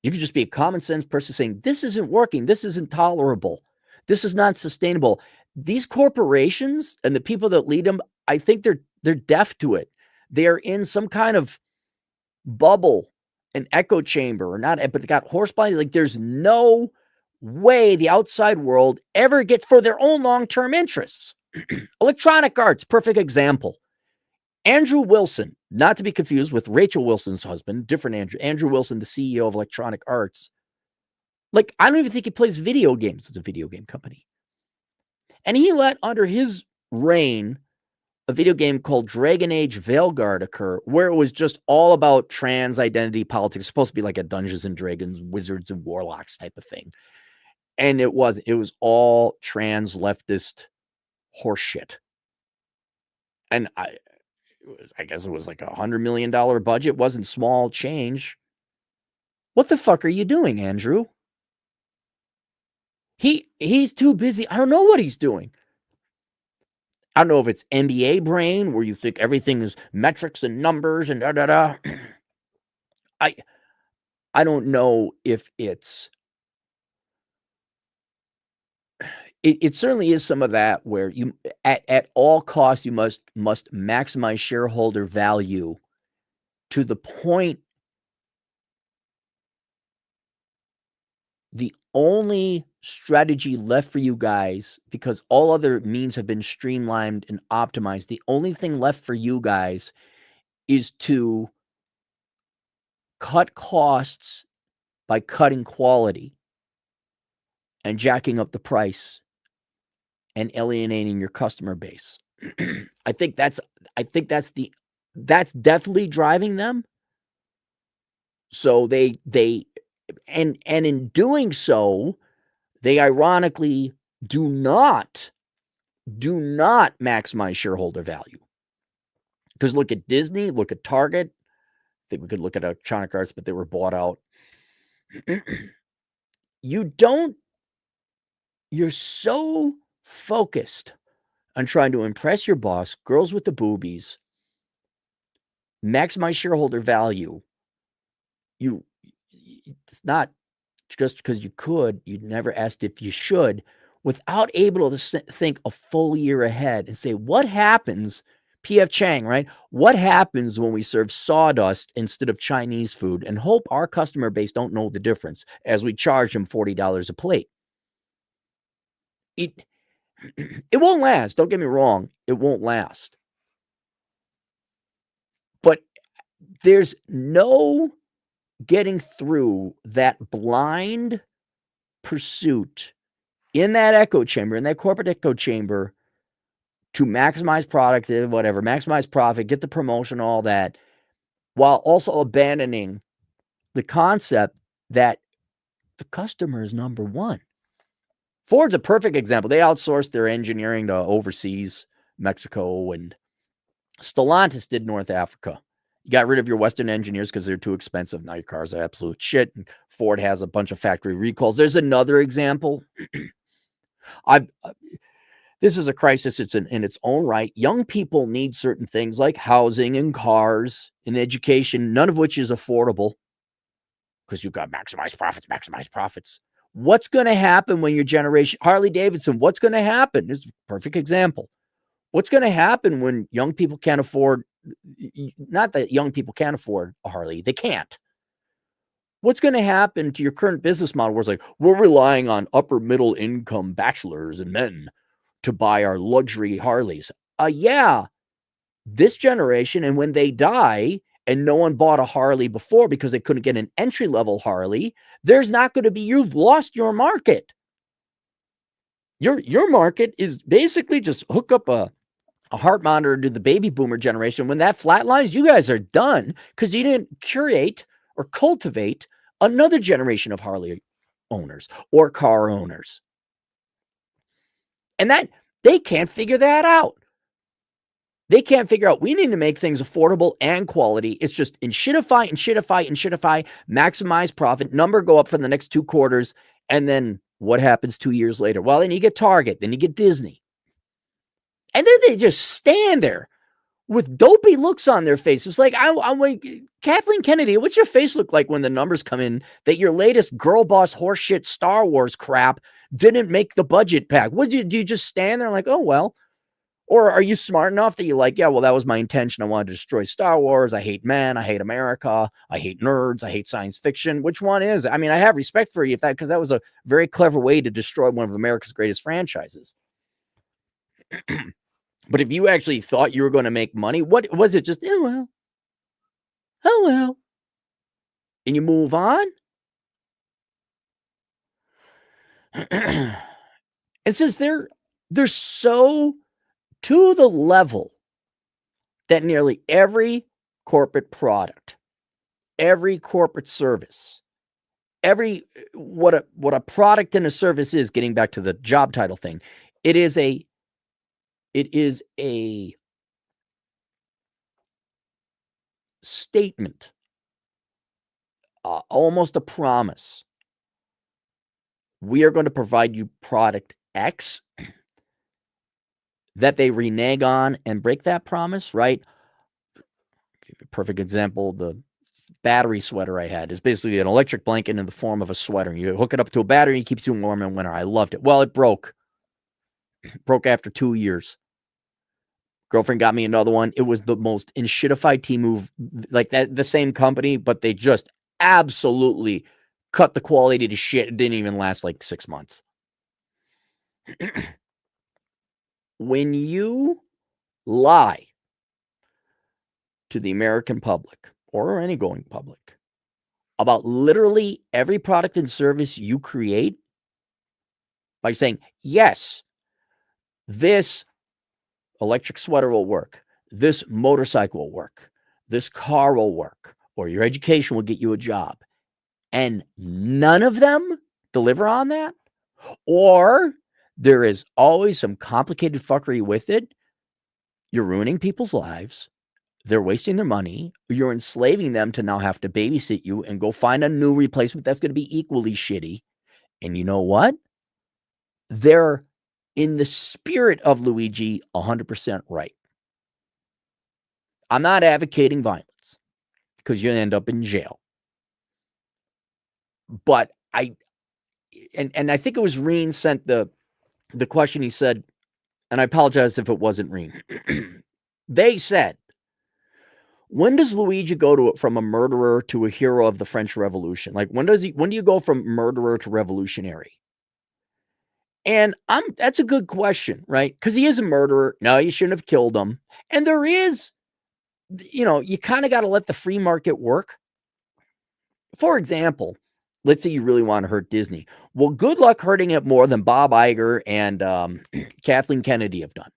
You could just be a common sense person saying, this isn't working. This isn't tolerable. This is not sustainable. These corporations and the people that lead them, I think they're deaf to it. They're in some kind of bubble, an echo chamber, or not, but they got horse body. Like, there's no way the outside world ever gets for their own long-term interests. Electronic Arts, perfect example. Andrew Wilson, not to be confused with Rachel Wilson's husband, different Andrew. Andrew Wilson, the CEO of Electronic Arts. Like, I don't even think he plays video games. It's a video game company. And he let, under his reign, a video game called Dragon Age Veilguard occur, where it was just all about trans identity politics. It's supposed to be like a Dungeons and Dragons, Wizards and Warlocks type of thing. And it wasn't. It was all trans leftist horseshit. And I guess it was like $100 million budget. Wasn't small change. What the fuck are you doing, Andrew? He's too busy. I don't know what he's doing. I don't know if it's MBA brain where you think everything is metrics and numbers and da-da-da. I don't know if it's... It certainly is some of that where you, at all costs, you must maximize shareholder value to the point the only strategy left for you guys, because all other means have been streamlined and optimized, the only thing left for you guys is to cut costs by cutting quality and jacking up the price and alienating your customer base. I think that's definitely driving them. So they in doing so, they ironically do not maximize shareholder value. Because look at Disney, look at Target. I think we could look at Electronic Arts, but they were bought out. You're so focused on trying to impress your boss, girls with the boobies, maximize shareholder value. It's not just because you could, you never asked if you should, without able to think a full year ahead and say, what happens, P.F. Chang, right? What happens when we serve sawdust instead of Chinese food and hope our customer base don't know the difference as we charge them $40 a plate? It won't last. Don't get me wrong. It won't last. But there's no getting through that blind pursuit in that echo chamber, in that corporate echo chamber, to maximize product, whatever, maximize profit, get the promotion, all that, while also abandoning the concept that the customer is number one. Ford's a perfect example. They outsourced their engineering to overseas, Mexico, and Stellantis did North Africa. You got rid of your Western engineers because they're too expensive. Now your car's absolute shit. And Ford has a bunch of factory recalls. There's another example. This is a crisis. It's in its own right. Young people need certain things like housing and cars and education, none of which is affordable because you've got maximize profits. What's going to happen when your generation, Harley Davidson, what's going to happen? This is a perfect example. What's going to happen when young people can't afford, not that young people can't afford a Harley, they can't. What's going to happen to your current business model where it's like, we're relying on upper middle income bachelors and men to buy our luxury Harleys? Yeah, this generation, and when they die and no one bought a Harley before because they couldn't get an entry-level Harley, there's not going to be, you've lost your market. Your market is basically just hook up a heart monitor to the baby boomer generation. When that flatlines, you guys are done because you didn't curate or cultivate another generation of Harley owners or car owners. And that they can't figure that out. They can't figure out, we need to make things affordable and quality. It's just enshittify and shitify and shitify, maximize profit, number go up for the next 2 quarters. And then what happens 2 years later? Well, then you get Target, then you get Disney. And then they just stand there with dopey looks on their faces. Like, I'm like, Kathleen Kennedy, what's your face look like when the numbers come in that your latest girl boss horseshit Star Wars crap didn't make the budget pack? Do you just stand there like, oh, well? Or are you smart enough that you're like, yeah, well, that was my intention. I wanted to destroy Star Wars. I hate men. I hate America. I hate nerds. I hate science fiction. Which one is? I mean, I have respect for you because that was a very clever way to destroy one of America's greatest franchises. But if you actually thought you were going to make money, what was it? Just, oh, well, and you move on? And since they're so to the level that nearly every corporate product, every corporate service, what a product and a service is, getting back to the job title thing, it is a statement, almost a promise. We are going to provide you product X, that they renege on and break that promise, right? Perfect example, the battery sweater I had is basically an electric blanket in the form of a sweater. You hook it up to a battery, it keeps you warm in winter. I loved it. Well, it broke. Broke after 2 years. Girlfriend got me another one. It was the most shitified team move, like that, the same company, but they just absolutely cut the quality to shit. It didn't even last like 6 months. When you lie to the American public or any going public about literally every product and service you create by saying, yes, this electric sweater will work, this motorcycle will work, this car will work, or your education will get you a job, and none of them deliver on that, or there is always some complicated fuckery with it, you're ruining people's lives, they're wasting their money, you're enslaving them to now have to babysit you and go find a new replacement that's going to be equally shitty. And you know what? They're, in the spirit of Luigi, 100% right. I'm not advocating violence because you end up in jail. But I think it was Reen sent the question. He said, and I apologize if it wasn't Reen. They said, when does Luigi go from a murderer to a hero of the French Revolution? Like, when do you go from murderer to revolutionary? And that's a good question, right? Because he is a murderer. No, you shouldn't have killed him. And there is, you kind of got to let the free market work. For example, let's say you really want to hurt Disney. Well, good luck hurting it more than Bob Iger and Kathleen Kennedy have done.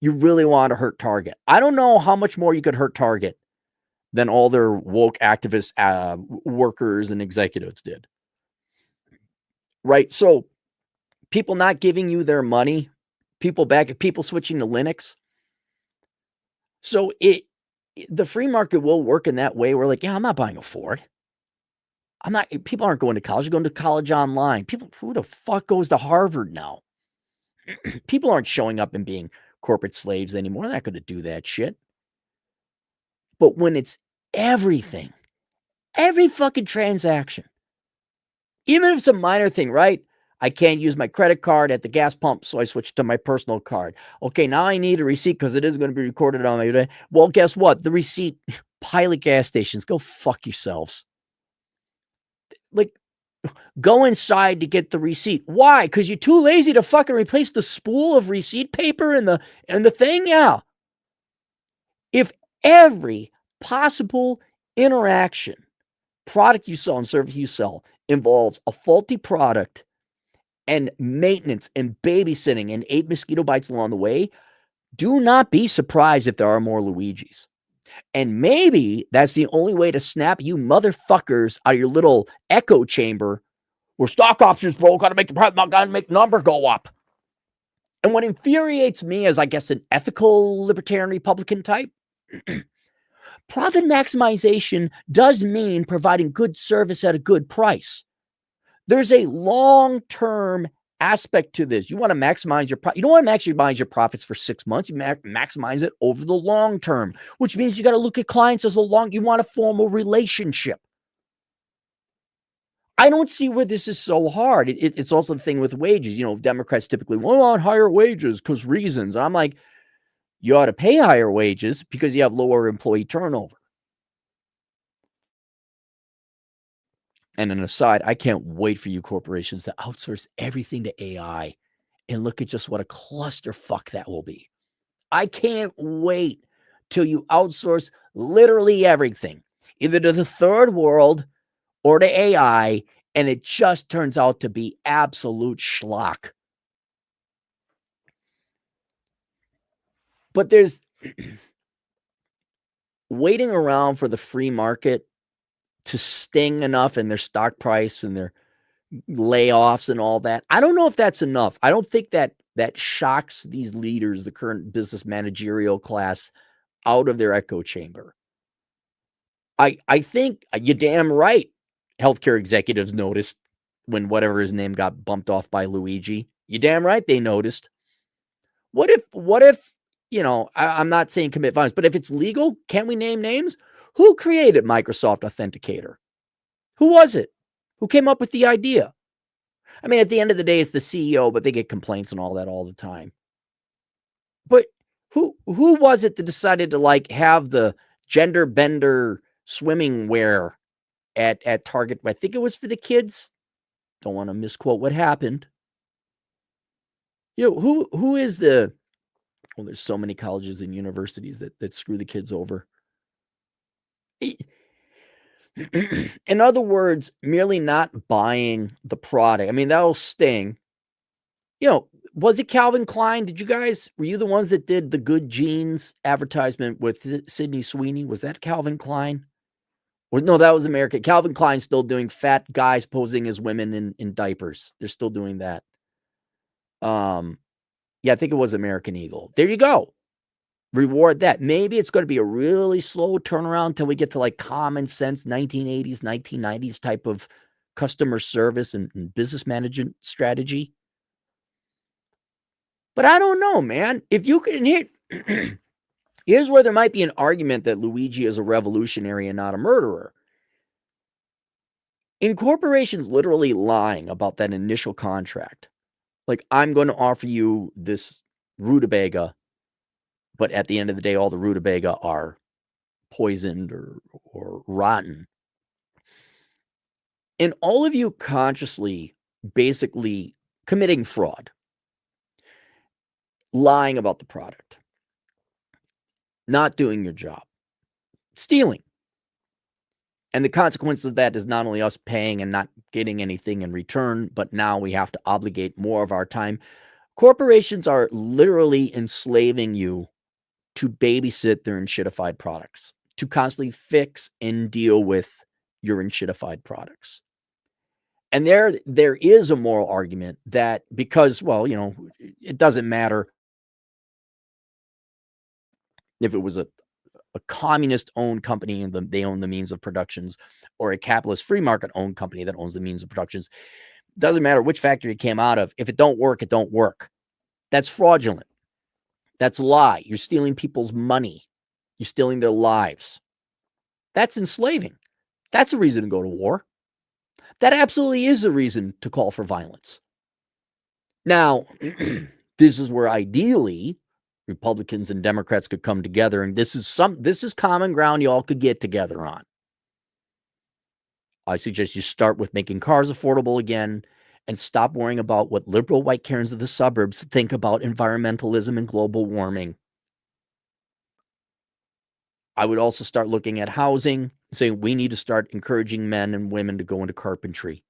You really want to hurt Target. I don't know how much more you could hurt Target than all their woke activist workers and executives did. Right? So people not giving you their money, people switching to Linux. So the free market will work in that way. We're like, yeah, I'm not buying a Ford. People aren't going to college. They're going to college online. Who the fuck goes to Harvard now? People aren't showing up and being corporate slaves anymore. They're not going to do that shit. But when it's everything, every fucking transaction, even if it's a minor thing, right? I can't use my credit card at the gas pump, so I switched to my personal card. Okay, now I need a receipt because it is going to be recorded on my... Well, guess what? The receipt, pilot gas stations, go fuck yourselves. Like, go inside to get the receipt. Why? Because you're too lazy to fucking replace the spool of receipt paper and the thing? Yeah. If every possible interaction, product you sell and service you sell involves a faulty product and maintenance and babysitting and 8 mosquito bites along the way, do not be surprised if there are more Luigis. And maybe that's the only way to snap you motherfuckers out of your little echo chamber where stock options, bro, gotta make the number go up. And what infuriates me as, I guess, an ethical libertarian Republican type, profit maximization does mean providing good service at a good price. There's a long-term aspect to this. You want to maximize your you don't want to maximize your profits for 6 months. You maximize it over the long term, which means you got to look at clients as you want to form a relationship. I don't see where this is so hard. It's also the thing with wages. Democrats typically want higher wages because reasons. And I'm like, you ought to pay higher wages because you have lower employee turnover. And an aside, I can't wait for you corporations to outsource everything to AI and look at just what a clusterfuck that will be. I can't wait till you outsource literally everything, either to the third world or to AI, and it just turns out to be absolute schlock. But there's waiting around for the free market to sting enough in their stock price and their layoffs and all that. I don't know if that's enough. I don't think that shocks these leaders, the current business managerial class, out of their echo chamber. I think you're damn right. Healthcare executives noticed when whatever his name got bumped off by Luigi. You're damn right they noticed. What if, I'm not saying commit violence, but if it's legal, can't we name names? Who created Microsoft Authenticator? Who was it? Who came up with the idea? I mean, at the end of the day, it's the CEO, but they get complaints and all that all the time. But who was it that decided to have the gender bender swimming wear at Target? I think it was for the kids. Don't want to misquote what happened. Who is the well, there's so many colleges and universities that screw the kids over. In other words, merely not buying the product. I mean, that'll sting. Was it Calvin Klein? Were you the ones that did the Good Jeans advertisement with Sydney Sweeney? Was that Calvin Klein? Or no, that was American. Calvin Klein's still doing fat guys posing as women in diapers. They're still doing that. Yeah, I think it was American Eagle. There you go. Reward that. Maybe it's going to be a really slow turnaround until we get to common sense 1980s, 1990s type of customer service and business management strategy. But I don't know, man. If you can hit, here's where there might be an argument that Luigi is a revolutionary and not a murderer. In corporations literally lying about that initial contract, I'm going to offer you this rutabaga, but at the end of the day, all the rutabaga are poisoned or rotten. And all of you consciously, basically committing fraud, lying about the product, not doing your job, stealing. And the consequence of that is not only us paying and not getting anything in return, but now we have to obligate more of our time. Corporations are literally enslaving you to babysit their enshittified products, to constantly fix and deal with your enshittified products. And there is a moral argument that because, it doesn't matter if it was a communist-owned company and they own the means of productions, or a capitalist free market-owned company that owns the means of productions. Doesn't matter which factory it came out of. If it don't work, it don't work. That's fraudulent. That's a lie. You're stealing people's money. You're stealing their lives. That's enslaving. That's a reason to go to war. That absolutely is a reason to call for violence. Now, this is where ideally Republicans and Democrats could come together, and this is common ground y'all could get together on. I suggest you start with making cars affordable again and stop worrying about what liberal white Karens of the suburbs think about environmentalism and global warming. I would also start looking at housing, saying we need to start encouraging men and women to go into carpentry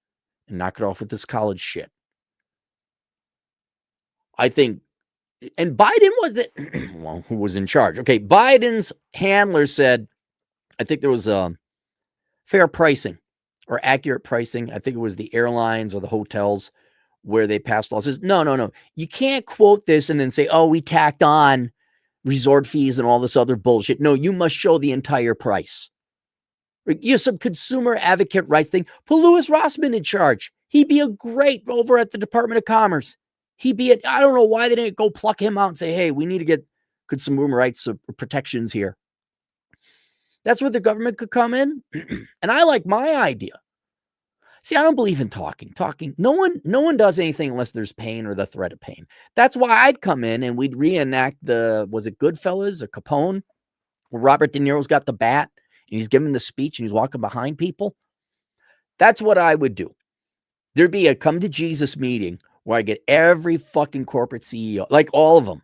and knock it off with this college shit. I think, and Biden was who was in charge? Okay, Biden's handler said, I think there was fair pricing or accurate pricing. I think it was the airlines or the hotels where they passed laws. Says, no, no, no. You can't quote this and then say, oh, we tacked on resort fees and all this other bullshit. No, you must show the entire price. Some consumer advocate rights thing. Put Louis Rossman in charge. He'd be a great over at the Department of Commerce. I don't know why they didn't go pluck him out and say, hey, we need to get consumer rights protections here. That's where the government could come in. And I like my idea. See, I don't believe in talking. No one does anything unless there's pain or the threat of pain. That's why I'd come in and we'd reenact was it Goodfellas or Capone, where Robert De Niro's got the bat and he's giving the speech and he's walking behind people. That's what I would do. There'd be a come to Jesus meeting where I get every fucking corporate CEO, like all of them,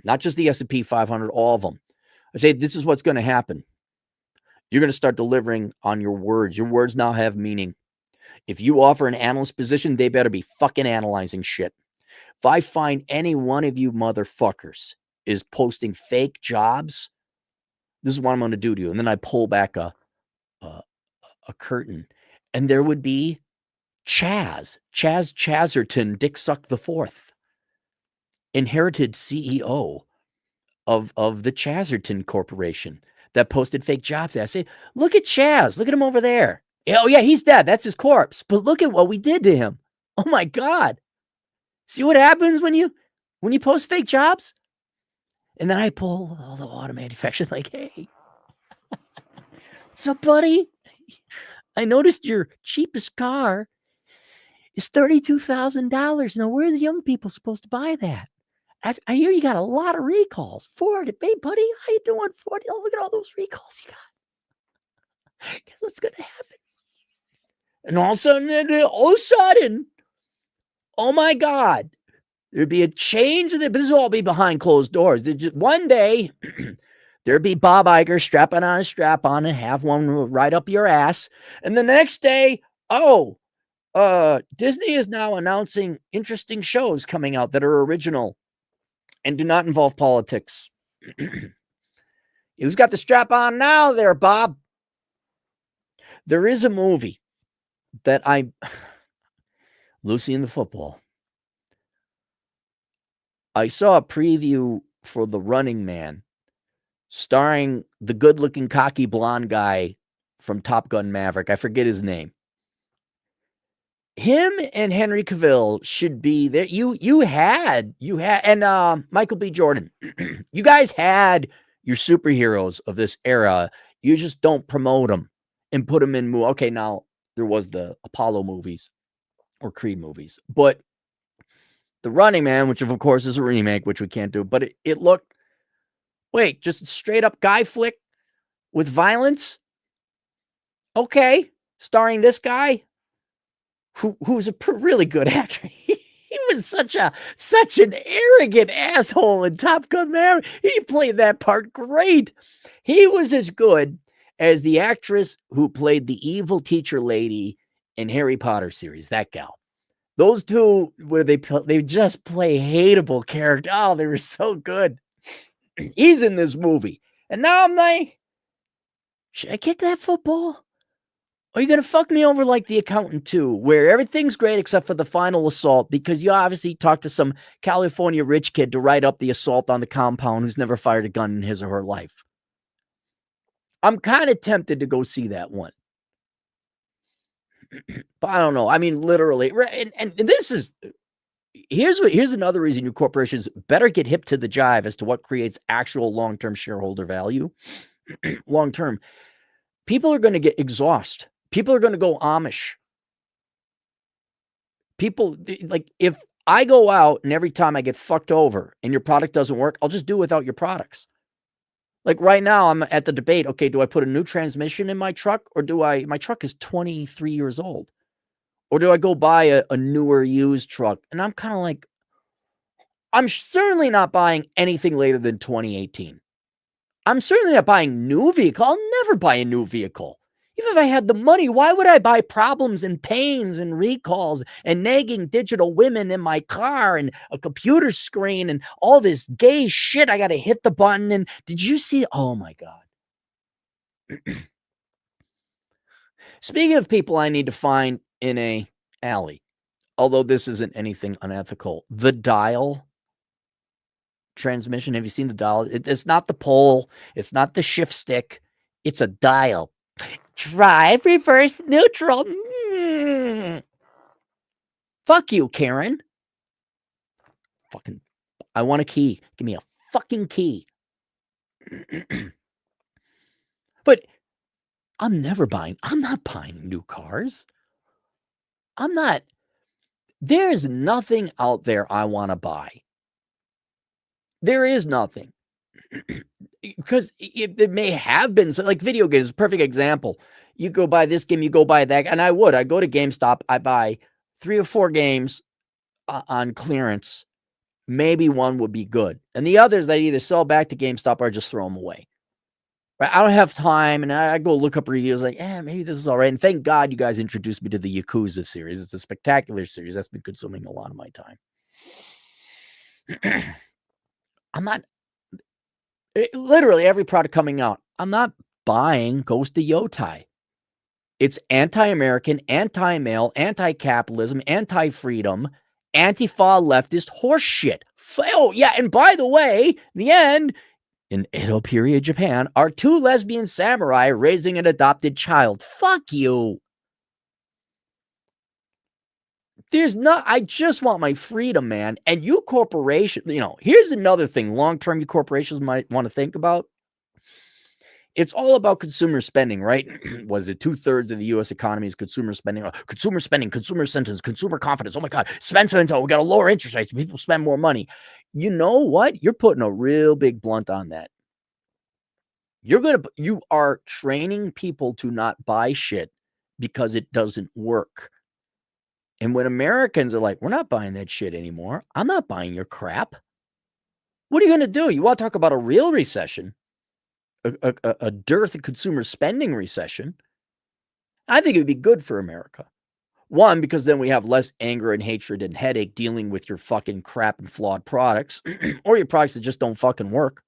not just the S&P 500, all of them. I say, this is what's going to happen. You're going to start delivering on your words. Your words now have meaning. If you offer an analyst position, they better be fucking analyzing shit. If I find any one of you motherfuckers is posting fake jobs, this is what I'm going to do to you. And then I pull back a curtain, and there would be Chaz Chazerton, Dick Suck the Fourth, inherited CEO of the Chazerton Corporation that posted fake jobs. I say, look at Chaz, look at him over there. Oh yeah, he's dead. That's his corpse. But look at what we did to him. Oh my God. See what happens when you post fake jobs? And then I pull all the auto manufacturers like, hey, what's up, buddy? I noticed your cheapest car is $32,000. Now, where are the young people supposed to buy that? I hear you got a lot of recalls. Ford, hey, buddy, how you doing, Ford? Oh, look at all those recalls you got. Guess what's going to happen? And all of a sudden, oh my God, there'd be a change. But this will all be behind closed doors. One day, there'd be Bob Iger strapping on a strap on and have one right up your ass. And the next day, Disney is now announcing interesting shows coming out that are original and do not involve politics. Who's got the strap on now there, Bob? There is a movie that Lucy and the Football. I saw a preview for The Running Man starring the good-looking, cocky blonde guy from Top Gun Maverick. I forget his name. Him and Henry Cavill should be there. You had and Michael B. Jordan. You guys had your superheroes of this era. You just don't promote them and put them in. Okay, now there was the Apollo movies or Creed movies, but The Running Man, which of course is a remake, which we can't do, but it looked, just a straight up guy flick with violence. Okay, starring this guy who's a really good actor. He was such an arrogant asshole in Top Gun Maverick. He played that part great. He was as good as the actress who played the evil teacher lady in Harry Potter series, that gal. Those two, where they just play hateable character. Oh, they were so good. He's in this movie. And now I'm like, should I kick that football? Are you going to fuck me over like The Accountant 2, where everything's great except for the final assault because you obviously talked to some California rich kid to write up the assault on the compound who's never fired a gun in his or her life? I'm kind of tempted to go see that one. But I don't know. I mean, literally. And this is, here's another reason you corporations better get hip to the jive as to what creates actual long-term shareholder value. Long-term. People are going to get exhausted. People are going to go Amish. People, like, if I go out and every time I get fucked over and your product doesn't work, I'll just do it without your products. Like right now, I'm at the debate. Okay, do I put a new transmission in my truck or my truck is 23 years old. Or do I go buy a newer used truck? And I'm kind of like, I'm certainly not buying anything later than 2018. I'm certainly not buying new vehicle. I'll never buy a new vehicle. Even if I had the money, why would I buy problems and pains and recalls and nagging digital women in my car and a computer screen and all this gay shit? I got to hit the button. And did you see? Oh my God. Speaking of people I need to find in a alley, although this isn't anything unethical, the dial transmission. Have you seen the dial? It's not the pole. It's not the shift stick. It's a dial. Drive, reverse, neutral. Fuck you, Karen. Fucking, I want a key. Give me a fucking key. But I'm not buying new cars. There's nothing out there I want to buy. There is nothing. Because it may have been, like video games, perfect example. You go buy this game, you go buy that, and I go to GameStop, I buy 3 or 4 games on clearance. Maybe one would be good. And the others I either sell back to GameStop or just throw them away. I don't have time, and I go look up reviews like, maybe this is all right. And thank God you guys introduced me to the Yakuza series. It's a spectacular series. That's been consuming a lot of my time. I'm not, literally every product coming out, I'm not buying Ghost of Yotai. It's anti-American, anti-male, anti-capitalism, anti-freedom, anti-fa leftist horseshit. Oh, yeah, and by the way, the end, in Edo period Japan, are 2 lesbian samurai raising an adopted child. Fuck you. I just want my freedom, man. And you corporations, here's another thing long-term you corporations might want to think about. It's all about consumer spending, right? Was it 2/3 of the U.S. economy is consumer spending? Consumer spending, consumer sentiment, consumer confidence. Oh my God, spend. Oh, we got to lower interest rates. People spend more money. You know what? You're putting a real big blunt on that. You are training people to not buy shit because it doesn't work. And when Americans are like, we're not buying that shit anymore. I'm not buying your crap. What are you going to do? You want to talk about a real recession? A dearth of consumer spending recession, I think it would be good for America. One, because then we have less anger and hatred and headache dealing with your fucking crap and flawed products or your products that just don't fucking work.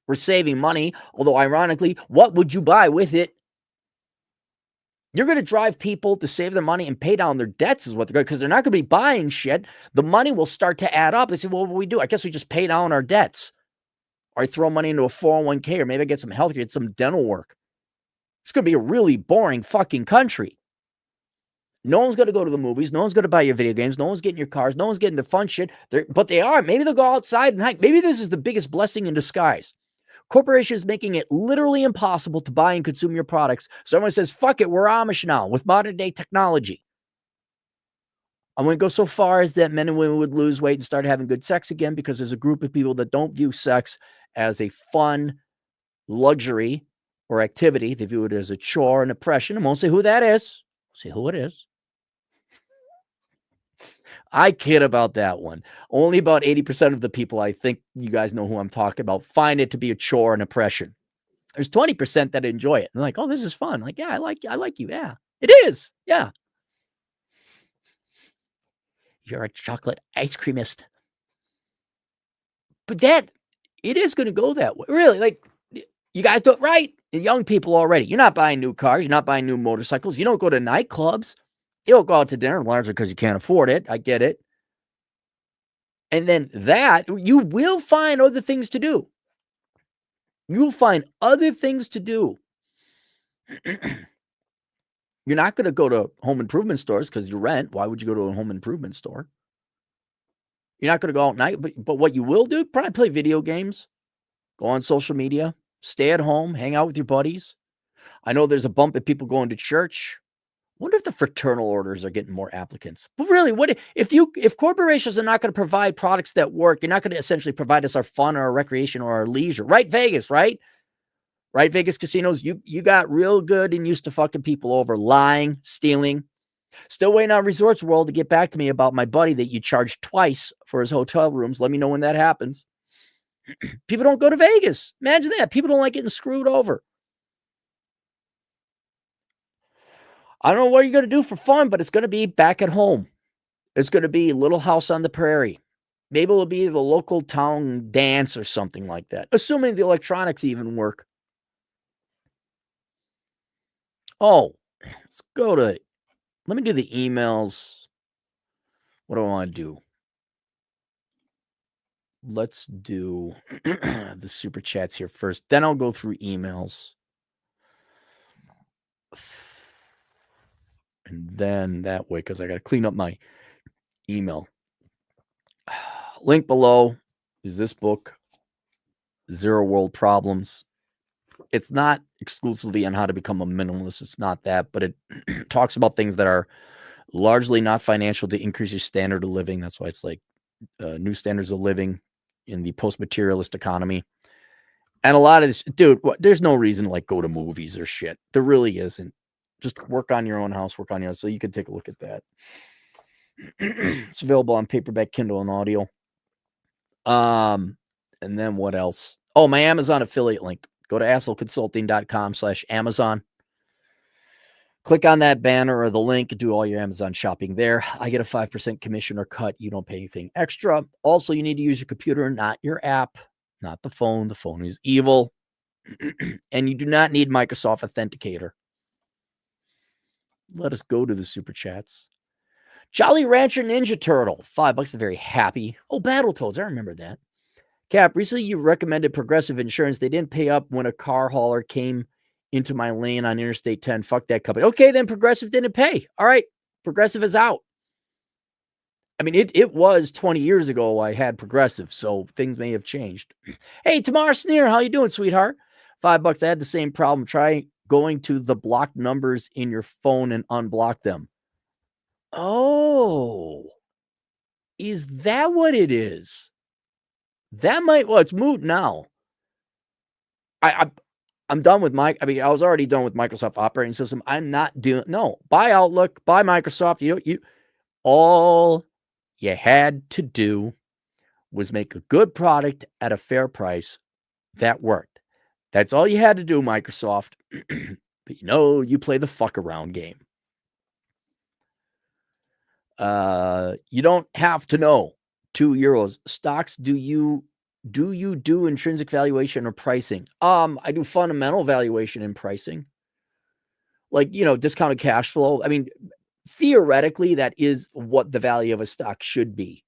We're saving money, although ironically, what would you buy with it? You're going to drive people to save their money and pay down their debts is what they're going to, because they're not going to be buying shit. The money will start to add up. They say, well, what do we do? I guess we just pay down our debts. Or I throw money into a 401k, or maybe I get some healthcare, get some dental work. It's going to be a really boring fucking country. No one's going to go to the movies. No one's going to buy your video games. No one's getting your cars. No one's getting the fun shit. But they are. Maybe they'll go outside and hike. Maybe this is the biggest blessing in disguise. Corporations making it literally impossible to buy and consume your products. Someone says, fuck it, we're Amish now with modern day technology. I'm going to go so far as that men and women would lose weight and start having good sex again, because there's a group of people that don't view sex as a fun luxury or activity. They view it as a chore and oppression. I won't say who that is. I'll say who it is. I kid about that one. Only about 80% of the people, I think you guys know who I'm talking about, find it to be a chore and oppression. There's 20% that enjoy it. They're like, oh, this is fun. Like, yeah, I like you. Yeah, it is. Yeah. You're a chocolate ice creamist. But it is going to go that way. Really, like, you guys do it right. The young people already. You're not buying new cars. You're not buying new motorcycles. You don't go to nightclubs. You don't go out to dinner, largely because you can't afford it. I get it. And then you will find other things to do. You will find other things to do. You're not going to go to home improvement stores because you rent. Why would you go to a home improvement store? You're not going to go out at night. But what you will do, probably play video games, go on social media, stay at home, hang out with your buddies. I know there's a bump of people going to church. Wonder if the fraternal orders are getting more applicants. But really, if corporations are not going to provide products that work, you're not going to essentially provide us our fun or our recreation or our leisure. Right, Vegas, right? Right, Vegas casinos, you got real good and used to fucking people over, lying, stealing. Still waiting on Resorts World to get back to me about my buddy that you charged twice for his hotel rooms. Let me know when that happens. People don't go to Vegas. Imagine that. People don't like getting screwed over. I don't know what you're going to do for fun, but it's going to be back at home. It's going to be Little House on the Prairie. Maybe it'll be the local town dance or something like that, assuming the electronics even work. Oh, let me do the emails. What do I want to do? Let's do the super chats here first. Then I'll go through emails. And then that way, because I got to clean up my email. Link below is this book, Zero World Problems. It's not exclusively on how to become a minimalist. It's not that, but it talks about things that are largely not financial to increase your standard of living. That's why it's like new standards of living in the post-materialist economy. And a lot of this, dude, there's no reason to like go to movies or shit. There really isn't. Just work on your own house, work on your own. So you can take a look at that. It's available on paperback, Kindle, and audio. And then what else? Oh, my Amazon affiliate link. Go to assholeconsulting.com/Amazon. Click on that banner or the link and do all your Amazon shopping there. I get a 5% commission or cut. You don't pay anything extra. Also, you need to use your computer, not your app, not the phone. The phone is evil. And you do not need Microsoft Authenticator. Let us go to the super chats. Jolly Rancher Ninja Turtle, $5. I'm very happy. Oh, Battletoads, I remember that. Cap, recently you recommended Progressive Insurance. They didn't pay up when a car hauler came into my lane on Interstate 10. Fuck that company. Okay, then Progressive didn't pay. All right, Progressive is out. I mean, it was 20 years ago I had Progressive, so things may have changed. Hey, Tamar Sneer, how you doing, sweetheart? $5. I had the same problem. Try going to the blocked numbers in your phone and unblock them. Oh, is that what it is? That might, well, it's moot now. I'm done with I was already done with Microsoft operating system. I'm not doing, no, buy Outlook, buy Microsoft. All you had to do was make a good product at a fair price that worked. That's all you had to do, Microsoft. But you play the fuck around game. You don't have to know. €2. Stocks, do you do intrinsic valuation or pricing? I do fundamental valuation and pricing. Like, discounted cash flow. I mean, theoretically, that is what the value of a stock should be.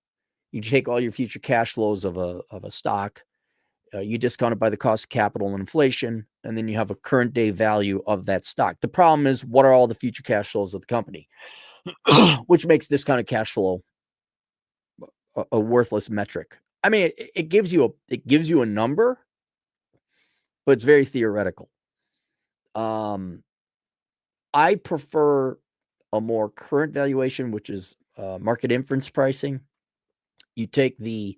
You take all your future cash flows of a stock, you discount it by the cost of capital and inflation, and then you have a current day value of that stock. The problem is, what are all the future cash flows of the company? Which makes discounted cash flow a worthless metric. I mean, it gives you a number, but it's very theoretical. I prefer a more current valuation, which is market inference pricing. You take the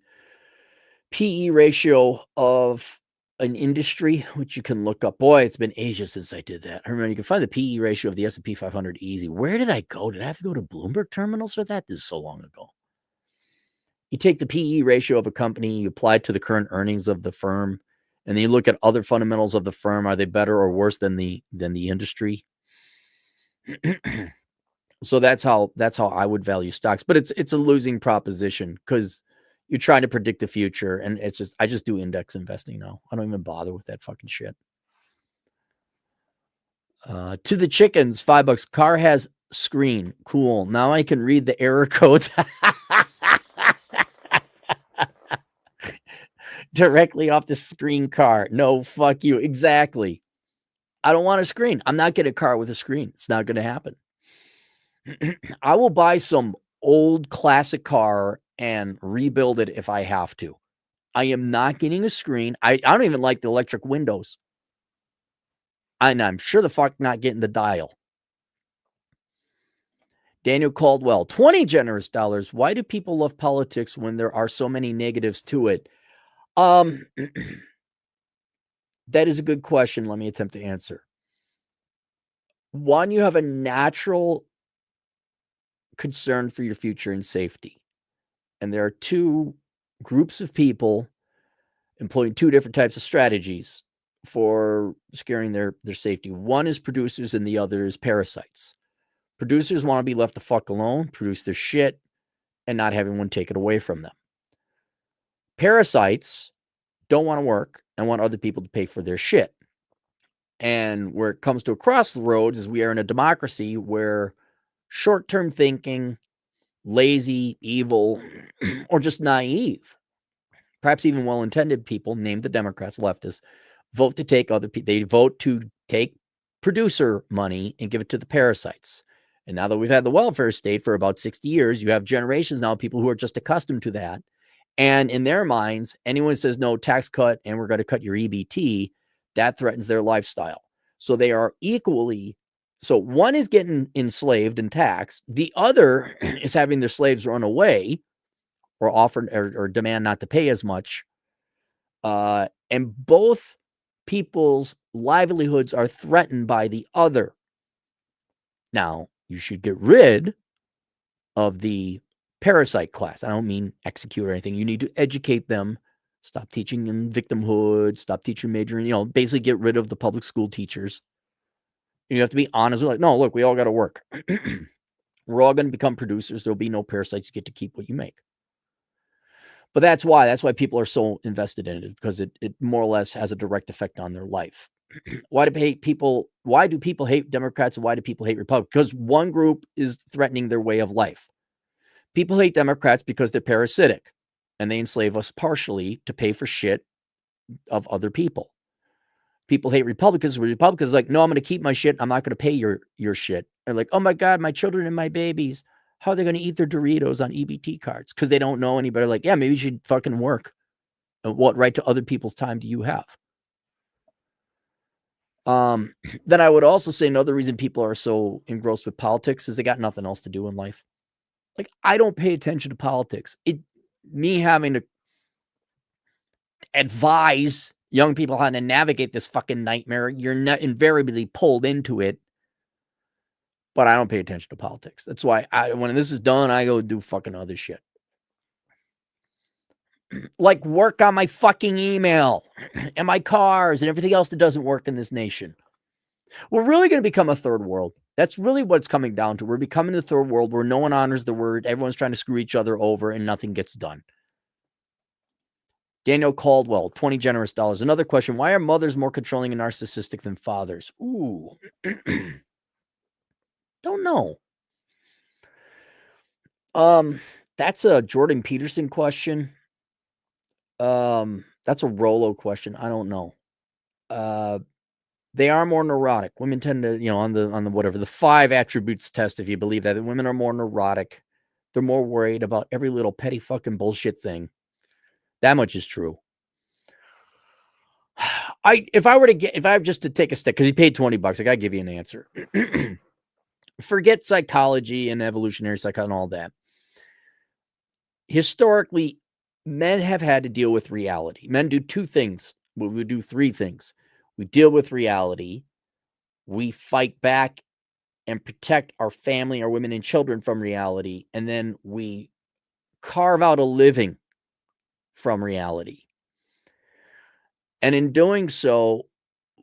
PE ratio of an industry, which you can look up. Boy, it's been ages since I did that. I remember you can find the PE ratio of the S&P 500 easy. Where did I go? Did I have to go to Bloomberg terminals for that? This is so long ago. You take the PE ratio of a company, you apply it to the current earnings of the firm, and then you look at other fundamentals of the firm. Are they better or worse than the industry? So that's how I would value stocks. But it's a losing proposition because you're trying to predict the future, and I just do index investing now. I don't even bother with that fucking shit. To the chickens, $5. Car has screen. Cool. Now I can read the error codes directly off the screen car. No, fuck you. Exactly. I don't want a screen. I'm not getting a car with a screen. It's not going to happen. I will buy some old classic car and rebuild it if I have to. I am not getting a screen. I don't even like the electric windows. And I'm sure the fuck not getting the dial. Daniel Caldwell, 20 generous dollars. Why do people love politics when there are so many negatives to it? That is a good question. Let me attempt to answer. One, you have a natural concern for your future and safety. And there are two groups of people employing two different types of strategies for scaring their safety. One is producers and the other is parasites. Producers want to be left the fuck alone, produce their shit, and not have anyone take it away from them. Parasites don't want to work and want other people to pay for their shit. And where it comes to a crossroads is we are in a democracy where short-term thinking, lazy, evil, or just naive, perhaps even well-intended people, named the Democrats, leftists, vote to take other people. They vote to take producer money and give it to the parasites. And now that we've had the welfare state for about 60 years, you have generations now of people who are just accustomed to that. And in their minds, anyone says no tax cut and we're going to cut your EBT, that threatens their lifestyle. So they are equally. So one is getting enslaved and taxed. The other is having their slaves run away or offer or demand not to pay as much. And both people's livelihoods are threatened by the other. Now, you should get rid of the parasite class. I don't mean execute or anything. You need to educate them. Stop teaching them victimhood. Stop teaching majoring. Basically get rid of the public school teachers. You have to be honest. Like, no, look, we all got to work. We're all going to become producers. There'll be no parasites. You get to keep what you make. But that's why people are so invested in it, because it more or less has a direct effect on their life. Why do people hate Democrats and why do people hate Republicans? Because one group is threatening their way of life. People hate Democrats because they're parasitic and they enslave us partially to pay for shit of other people. People hate Republicans. Republicans are like, no, I'm going to keep my shit. I'm not going to pay your shit. They're like, oh my God, my children and my babies, how are they going to eat their Doritos on EBT cards? Because they don't know anybody. Like, yeah, maybe you should fucking work. And what right to other people's time do you have? Then I would also say another reason people are so engrossed with politics is they got nothing else to do in life. Like, I don't pay attention to politics. Me having to advise young people how to navigate this fucking nightmare, you're not invariably pulled into it. But I don't pay attention to politics. That's why when this is done, I go do fucking other shit. Like work on my fucking email and my cars and everything else that doesn't work in this nation. We're really going to become a third world. That's really what it's coming down to. We're becoming the third world where no one honors the word. Everyone's trying to screw each other over and nothing gets done. Daniel Caldwell, 20 generous dollars. Another question. Why are mothers more controlling and narcissistic than fathers? Ooh. Don't know. That's a Jordan Peterson question. That's a Rollo question. I don't know. They are more neurotic. Women tend to, on the whatever, the 5 attributes test, if you believe that women are more neurotic. They're more worried about every little petty fucking bullshit thing. That much is true. If I have just to take a step, because he paid $20, I gotta give you an answer. Forget psychology and evolutionary psychology and all that. Historically, men have had to deal with reality. Men do 2 things. We do 3 things. We deal with reality. We fight back and protect our family, our women and children from reality. And then we carve out a living from reality. And in doing so,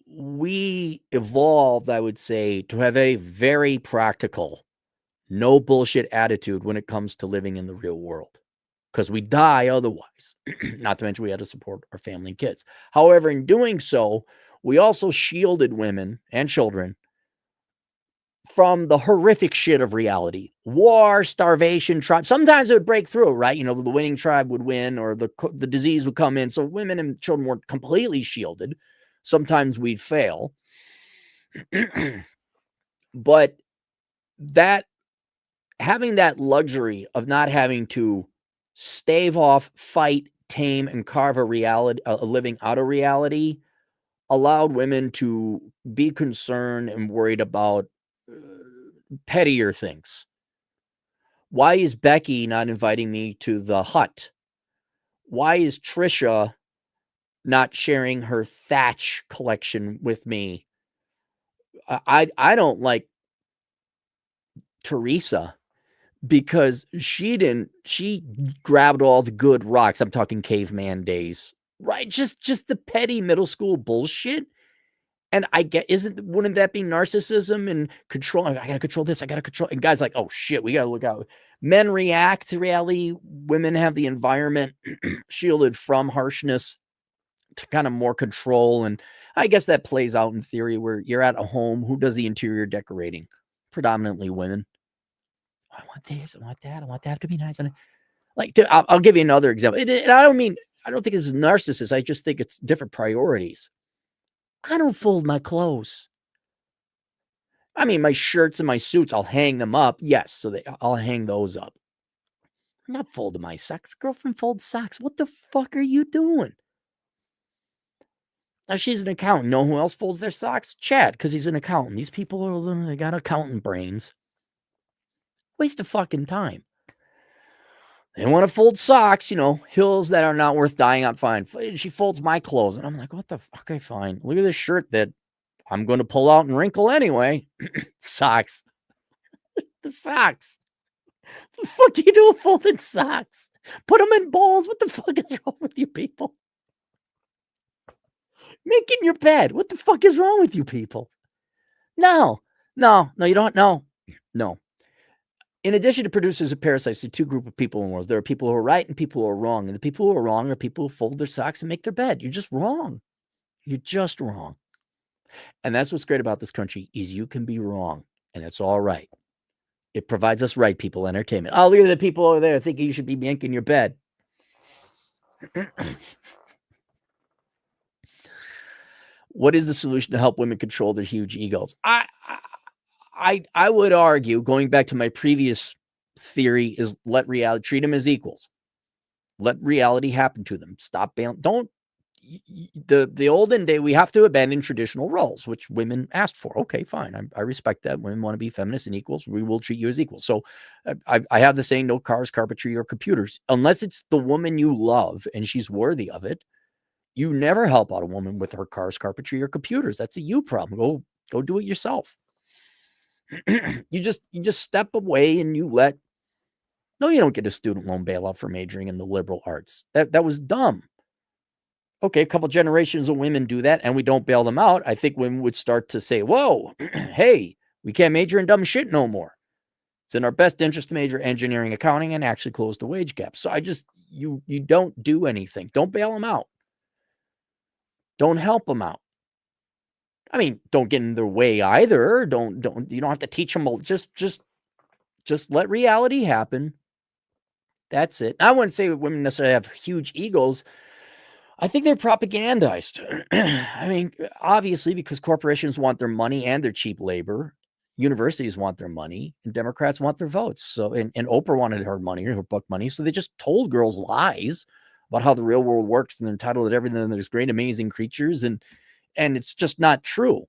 we evolved, I would say, to have a very practical, no bullshit attitude when it comes to living in the real world. Because we die otherwise. Not to mention we had to support our family and kids. However, in doing so, we also shielded women and children from the horrific shit of reality. War, starvation, tribe. Sometimes it would break through, right? The winning tribe would win or the disease would come in. So women and children weren't completely shielded. Sometimes we'd fail. But having that luxury of not having to stave off, fight, tame, and carve a living out of reality allowed women to be concerned and worried about pettier things. Why is Becky not inviting me to the hut? Why is Trisha not sharing her thatch collection with me? I don't like Teresa because she grabbed all the good rocks. I'm talking caveman days, right? Just the petty middle school bullshit. And wouldn't that be narcissism and control? I got to control this. I got to control. And guys like, oh shit, we got to look out. Men react to reality. Women have the environment shielded from harshness to kind of more control. And I guess that plays out in theory where you're at a home. Who does the interior decorating? Predominantly women. I want this, I want that, I want that to be nice. Like, I'll give you another example. And I don't think it's narcissist. I just think it's different priorities. I don't fold my clothes. I mean, my shirts and my suits, I'll hang them up. Yes, so I'll hang those up. I'm not folding my socks. Girlfriend folds socks. What the fuck are you doing? Now, she's an accountant. Know who else folds their socks? Chad, because he's an accountant. These people they got accountant brains. Waste of fucking time. They want to fold socks, hills that are not worth dying on. Fine. She folds my clothes. And I'm like, what the fuck? Okay, fine. Look at this shirt that I'm going to pull out and wrinkle anyway. Socks. The socks. What the fuck are you doing folding socks? Put them in bowls. What the fuck is wrong with you people? Making your bed. What the fuck is wrong with you people? No, you don't. No. In addition to producers of parasites, there are two groups of people in the world. There are people who are right and people who are wrong. And the people who are wrong are people who fold their socks and make their bed. You're just wrong. You're just wrong. And that's what's great about this country is you can be wrong. And it's all right. It provides us right people entertainment. Oh, look at the people over there thinking you should be making your bed. What is the solution to help women control their huge egos? I would argue, going back to my previous theory, is treat them as equals. Let reality happen to them. Stop bailing. The olden day, we have to abandon traditional roles, which women asked for. Okay, fine. I respect that. Women want to be feminists and equals. We will treat you as equals. So I have the saying, no cars, carpentry, or computers. Unless it's the woman you love and she's worthy of it, you never help out a woman with her cars, carpentry, or computers. That's a you problem. Go do it yourself. You just step away and you don't get a student loan bailout for majoring in the liberal arts. That was dumb. Okay, a couple generations of women do that and we don't bail them out. I think women would start to say, whoa, hey, we can't major in dumb shit no more. It's in our best interest to major engineering, accounting, and actually close the wage gap. So you don't do anything. Don't bail them out. Don't help them out. I mean, don't get in their way either. You don't have to teach them. Just let reality happen. That's it. I wouldn't say women necessarily have huge egos. I think they're propagandized. I mean, obviously, because corporations want their money and their cheap labor. Universities want their money and Democrats want their votes. So, and Oprah wanted her money, her book money. So they just told girls lies about how the real world works and they're entitled to everything. And there's great, amazing creatures. And it's just not true.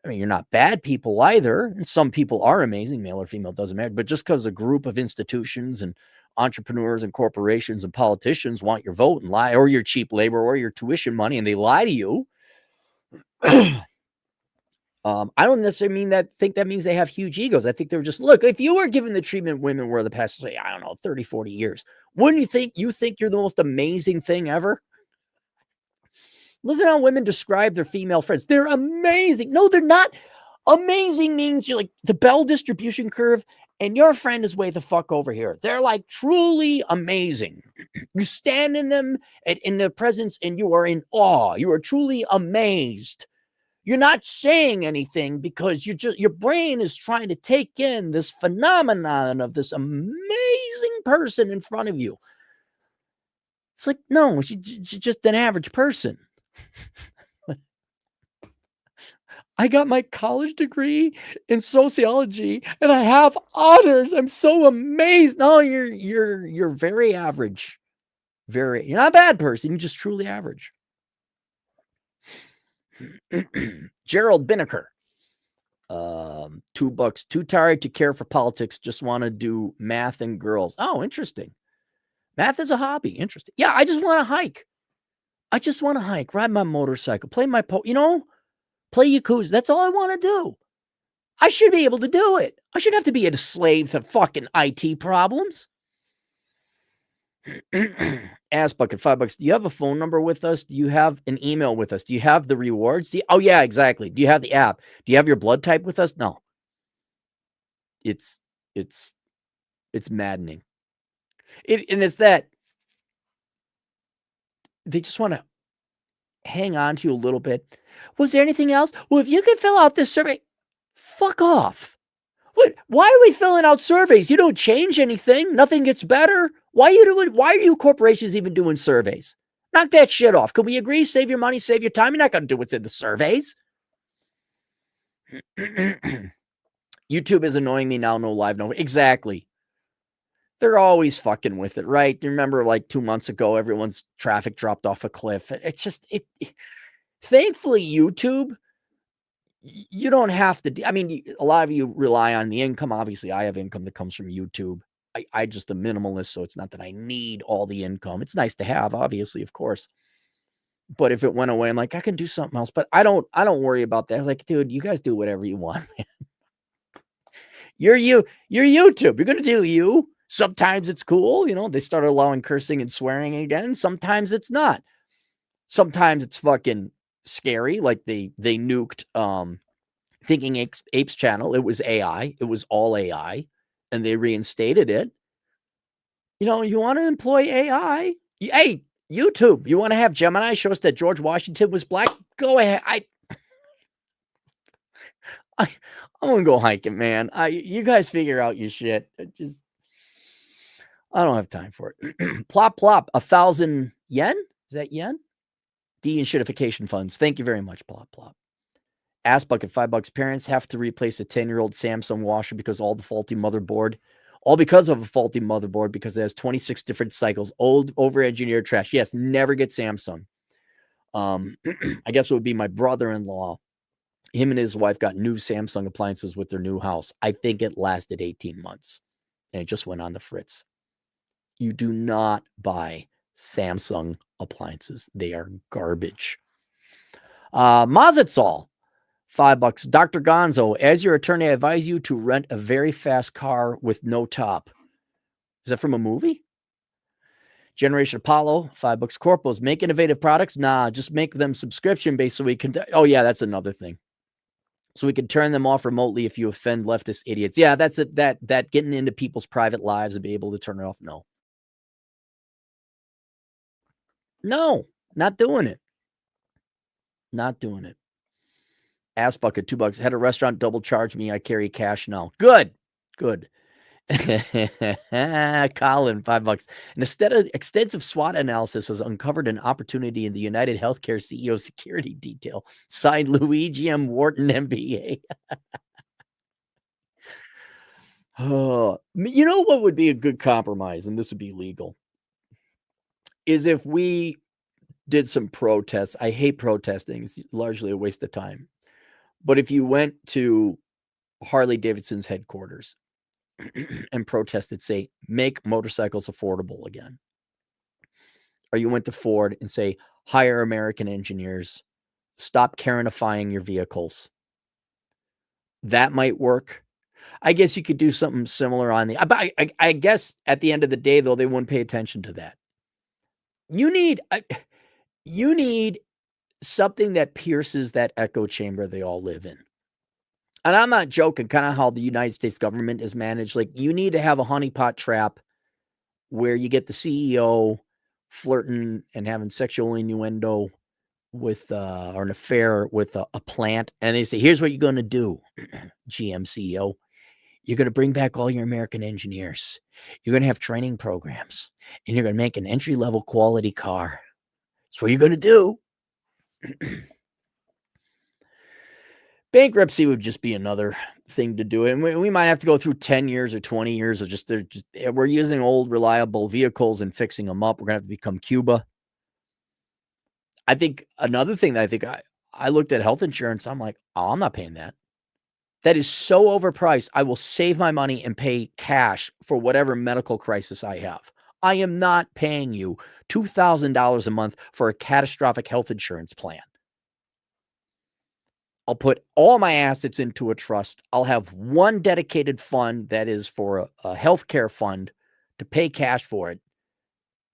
I mean, you're not bad people either. And some people are amazing, male or female, doesn't matter. But just because a group of institutions and entrepreneurs and corporations and politicians want your vote and lie, or your cheap labor or your tuition money, and they lie to you, I don't necessarily think that means they have huge egos. I think they're just, look, if you were given the treatment women were the past, say, I don't know, 30, 40 years, wouldn't you think you're the most amazing thing ever? Listen how women describe their female friends. They're amazing. No, they're not. Amazing means you're like the Bell distribution curve and your friend is way the fuck over here. They're like truly amazing. You stand in them and in their presence and you are in awe. You are truly amazed. You're not saying anything because your brain is trying to take in this phenomenon of this amazing person in front of you. It's like, no, she's just an average person. I got my college degree in sociology and I have honors. I'm so amazed. No, you're very average. You're not a bad person. You're just truly average. Gerald Binnicker. $2. Too tired to care for politics. Just want to do math and girls. Oh, interesting. Math is a hobby. Interesting. Yeah, I just want to hike. Ride my motorcycle, play my play Yakuza. That's all I want to do. I should be able to do it. I shouldn't have to be a slave to fucking IT problems. Ass bucket, $5. Do you have a phone number with us? Do you have an email with us? Do you have the rewards? Oh yeah, exactly. Do you have the app? Do you have your blood type with us? No. It's maddening. And it's that they just want to hang on to you a little bit. Was there anything else? Well, if you could fill out this survey, fuck off. What? Why are we filling out surveys? You don't change anything. Nothing gets better. Why are you corporations even doing surveys? Knock that shit off. Can we agree? Save your money, save your time. You're not going to do what's in the surveys. YouTube is annoying me now. No live, no. Exactly. They're always fucking with it, right? You remember like 2 months ago, everyone's traffic dropped off a cliff. It's just, thankfully, YouTube, you don't have to, I mean, a lot of you rely on the income. Obviously, I have income that comes from YouTube. I just a minimalist, so it's not that I need all the income. It's nice to have, obviously, of course. But if it went away, I'm like, I can do something else. But I don't worry about that. I was like, dude, you guys do whatever you want, man. You're YouTube. You're gonna do you. Sometimes it's cool, they start allowing cursing and swearing again. Sometimes it's not. Sometimes it's fucking scary. Like they nuked Thinking Apes channel. It was AI. It was all AI, and they reinstated it. You want to employ AI? Hey, YouTube, you want to have Gemini show us that George Washington was black? Go ahead. I'm gonna go hiking, man. You guys figure out your shit. I don't have time for it. Plop, 1,000 yen? Is that yen? De-inshitification funds. Thank you very much, Plop. Ass bucket, $5. Parents have to replace a 10-year-old Samsung washer because all because of a faulty motherboard because it has 26 different cycles. Old, over-engineered trash. Yes, never get Samsung. I guess it would be my brother-in-law. Him and his wife got new Samsung appliances with their new house. I think it lasted 18 months, and it just went on the fritz. You do not buy Samsung appliances. They are garbage. Mazitzal, $5. Dr. Gonzo, as your attorney, I advise you to rent a very fast car with no top. Is that from a movie? Generation Apollo, $5. Corpos, make innovative products? Nah, just make them subscription-based so we can... Oh, yeah, that's another thing. So we can turn them off remotely if you offend leftist idiots. Yeah, that's it. That getting into people's private lives and be able to turn it off. No, not doing it. Not doing it. Ass bucket, $2. Had a restaurant double charge me. I carry cash now. Good. Colin, $5. An extensive SWOT analysis has uncovered an opportunity in the United Healthcare CEO security detail. Signed, Luigi-ing Wharton, MBA. Oh, you know what would be a good compromise, and this would be legal, is if we did some protests. I hate protesting. It's largely a waste of time. But if you went to Harley Davidson's headquarters and protested, say, make motorcycles affordable again. Or you went to Ford and say, hire American engineers, stop Karenifying your vehicles. That might work. I guess you could do something similar on the, I guess at the end of the day, though, they wouldn't pay attention to that. You need something that pierces that echo chamber they all live in. And I'm not joking, kind of how the United States government is managed. Like, you need to have a honeypot trap where you get the CEO flirting and having sexual innuendo with, or an affair with a plant. And they say, here's what you're going to do, GM CEO. You're going to bring back all your American engineers. You're going to have training programs. And you're going to make an entry-level quality car. That's what you're going to do. Bankruptcy would just be another thing to do. And we might have to go through 10 years or 20 years of we're using old, reliable vehicles and fixing them up. We're going to have to become Cuba. I think another thing that I looked at health insurance. I'm like, oh, I'm not paying that. That is so overpriced. I will save my money and pay cash for whatever medical crisis I have. I am not paying you $2,000 a month for a catastrophic health insurance plan. I'll put all my assets into a trust. I'll have one dedicated fund that is for a healthcare fund to pay cash for it.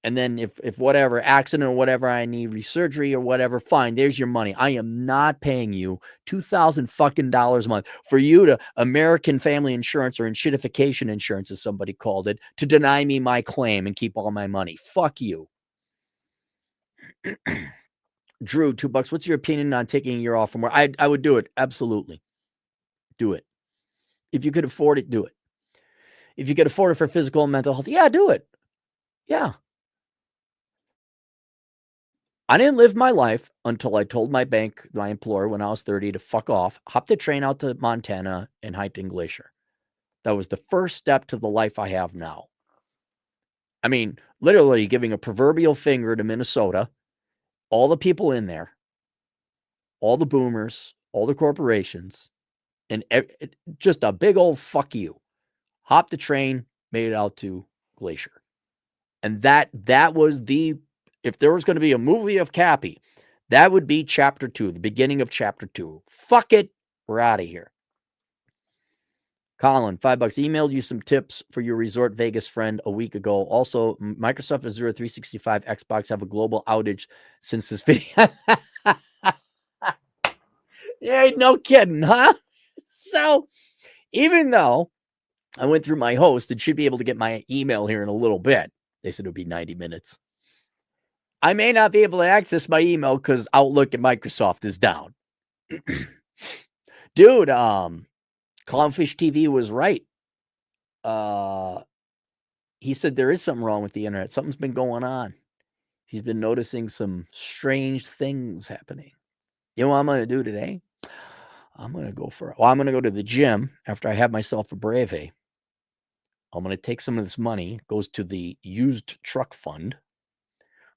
And then if whatever accident or whatever I need, resurgery or whatever, fine, there's your money. I am not paying you $2,000 fucking dollars a month for you to American Family Insurance or inshitification insurance, as somebody called it, to deny me my claim and keep all my money. Fuck you. Drew, $2. What's your opinion on taking a year off from work? I would do it. Absolutely. Do it. If you could afford it, do it. If you could afford it for physical and mental health, yeah, do it. Yeah. I didn't live my life until I told my bank, my employer, when I was 30 to fuck off, hopped a train out to Montana and hiked in Glacier. That was the first step to the life I have now. I mean, literally giving a proverbial finger to Minnesota, all the people in there, all the boomers, all the corporations, and just a big old fuck you. Hopped the train, made it out to Glacier. And that was the, if there was going to be a movie of Cappy, that would be chapter 2, the beginning of chapter 2. Fuck it. We're out of here. Colin, $5. Emailed you some tips for your Resort Vegas friend a week ago. Also, Microsoft Azure 365 Xbox have a global outage since this video. Yeah, no kidding, huh? So, even though I went through my host and should be able to get my email here in a little bit, they said it would be 90 minutes. I may not be able to access my email because Outlook at Microsoft is down. Dude, Clownfish TV was right. He said there is something wrong with the internet. Something's been going on. He's been noticing some strange things happening. You know what I'm going to do today? I'm going to go to the gym after I have myself a Breve. I'm going to take some of this money, goes to the used truck fund.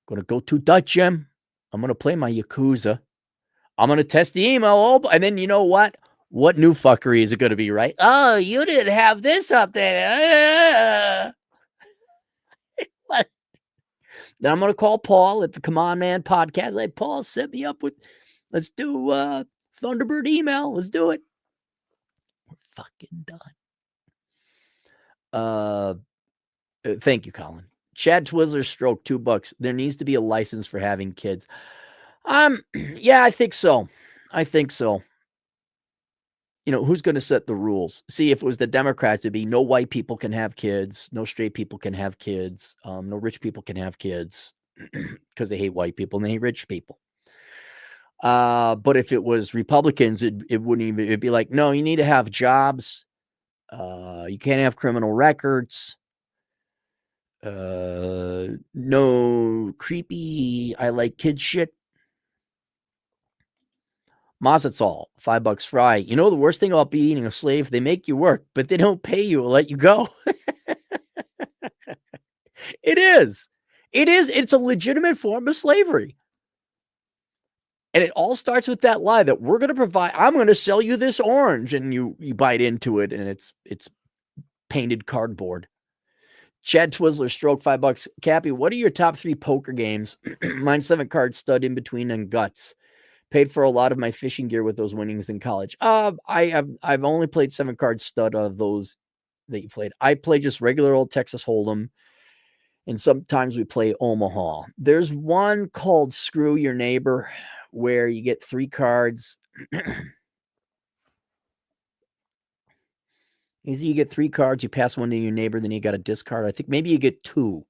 Going to go to Dutch gym. I'm going to play my Yakuza. I'm going to test the email. And then you know what? What new fuckery is it going to be, right? Oh, you didn't have this updated. What? Then I'm going to call Paul at the Come On Man podcast. Like, Paul, set me up with, let's do Thunderbird email. Let's do it. We're fucking done. Thank you, Colin. Chad Twizzler stroke, $2. There needs to be a license for having kids. Yeah, I think so. You know, who's going to set the rules? See, if it was the Democrats, it'd be no white people can have kids, no straight people can have kids, no rich people can have kids because they hate white people and they hate rich people. But if it was Republicans, it wouldn't even, it'd be like, no, you need to have jobs. You can't have criminal records. No creepy, I like kids shit. Mazatzal, $5 fry. You know the worst thing about being a slave? They make you work, but they don't pay you or let you go. It is. It's a legitimate form of slavery. And it all starts with that lie that we're going to provide, I'm going to sell you this orange, and you bite into it and it's painted cardboard. Chad Twizzler, stroke, $5. Cappy, what are your top 3 poker games? Mine's 7-card stud, in between, and guts. Paid for a lot of my fishing gear with those winnings in college. I've only played 7-card stud of those that you played. I play just regular old Texas Hold'em, and sometimes we play Omaha. There's one called Screw Your Neighbor, where you get 3 cards. You get 3 cards, you pass one to your neighbor, then you got a discard. I think maybe you get 2.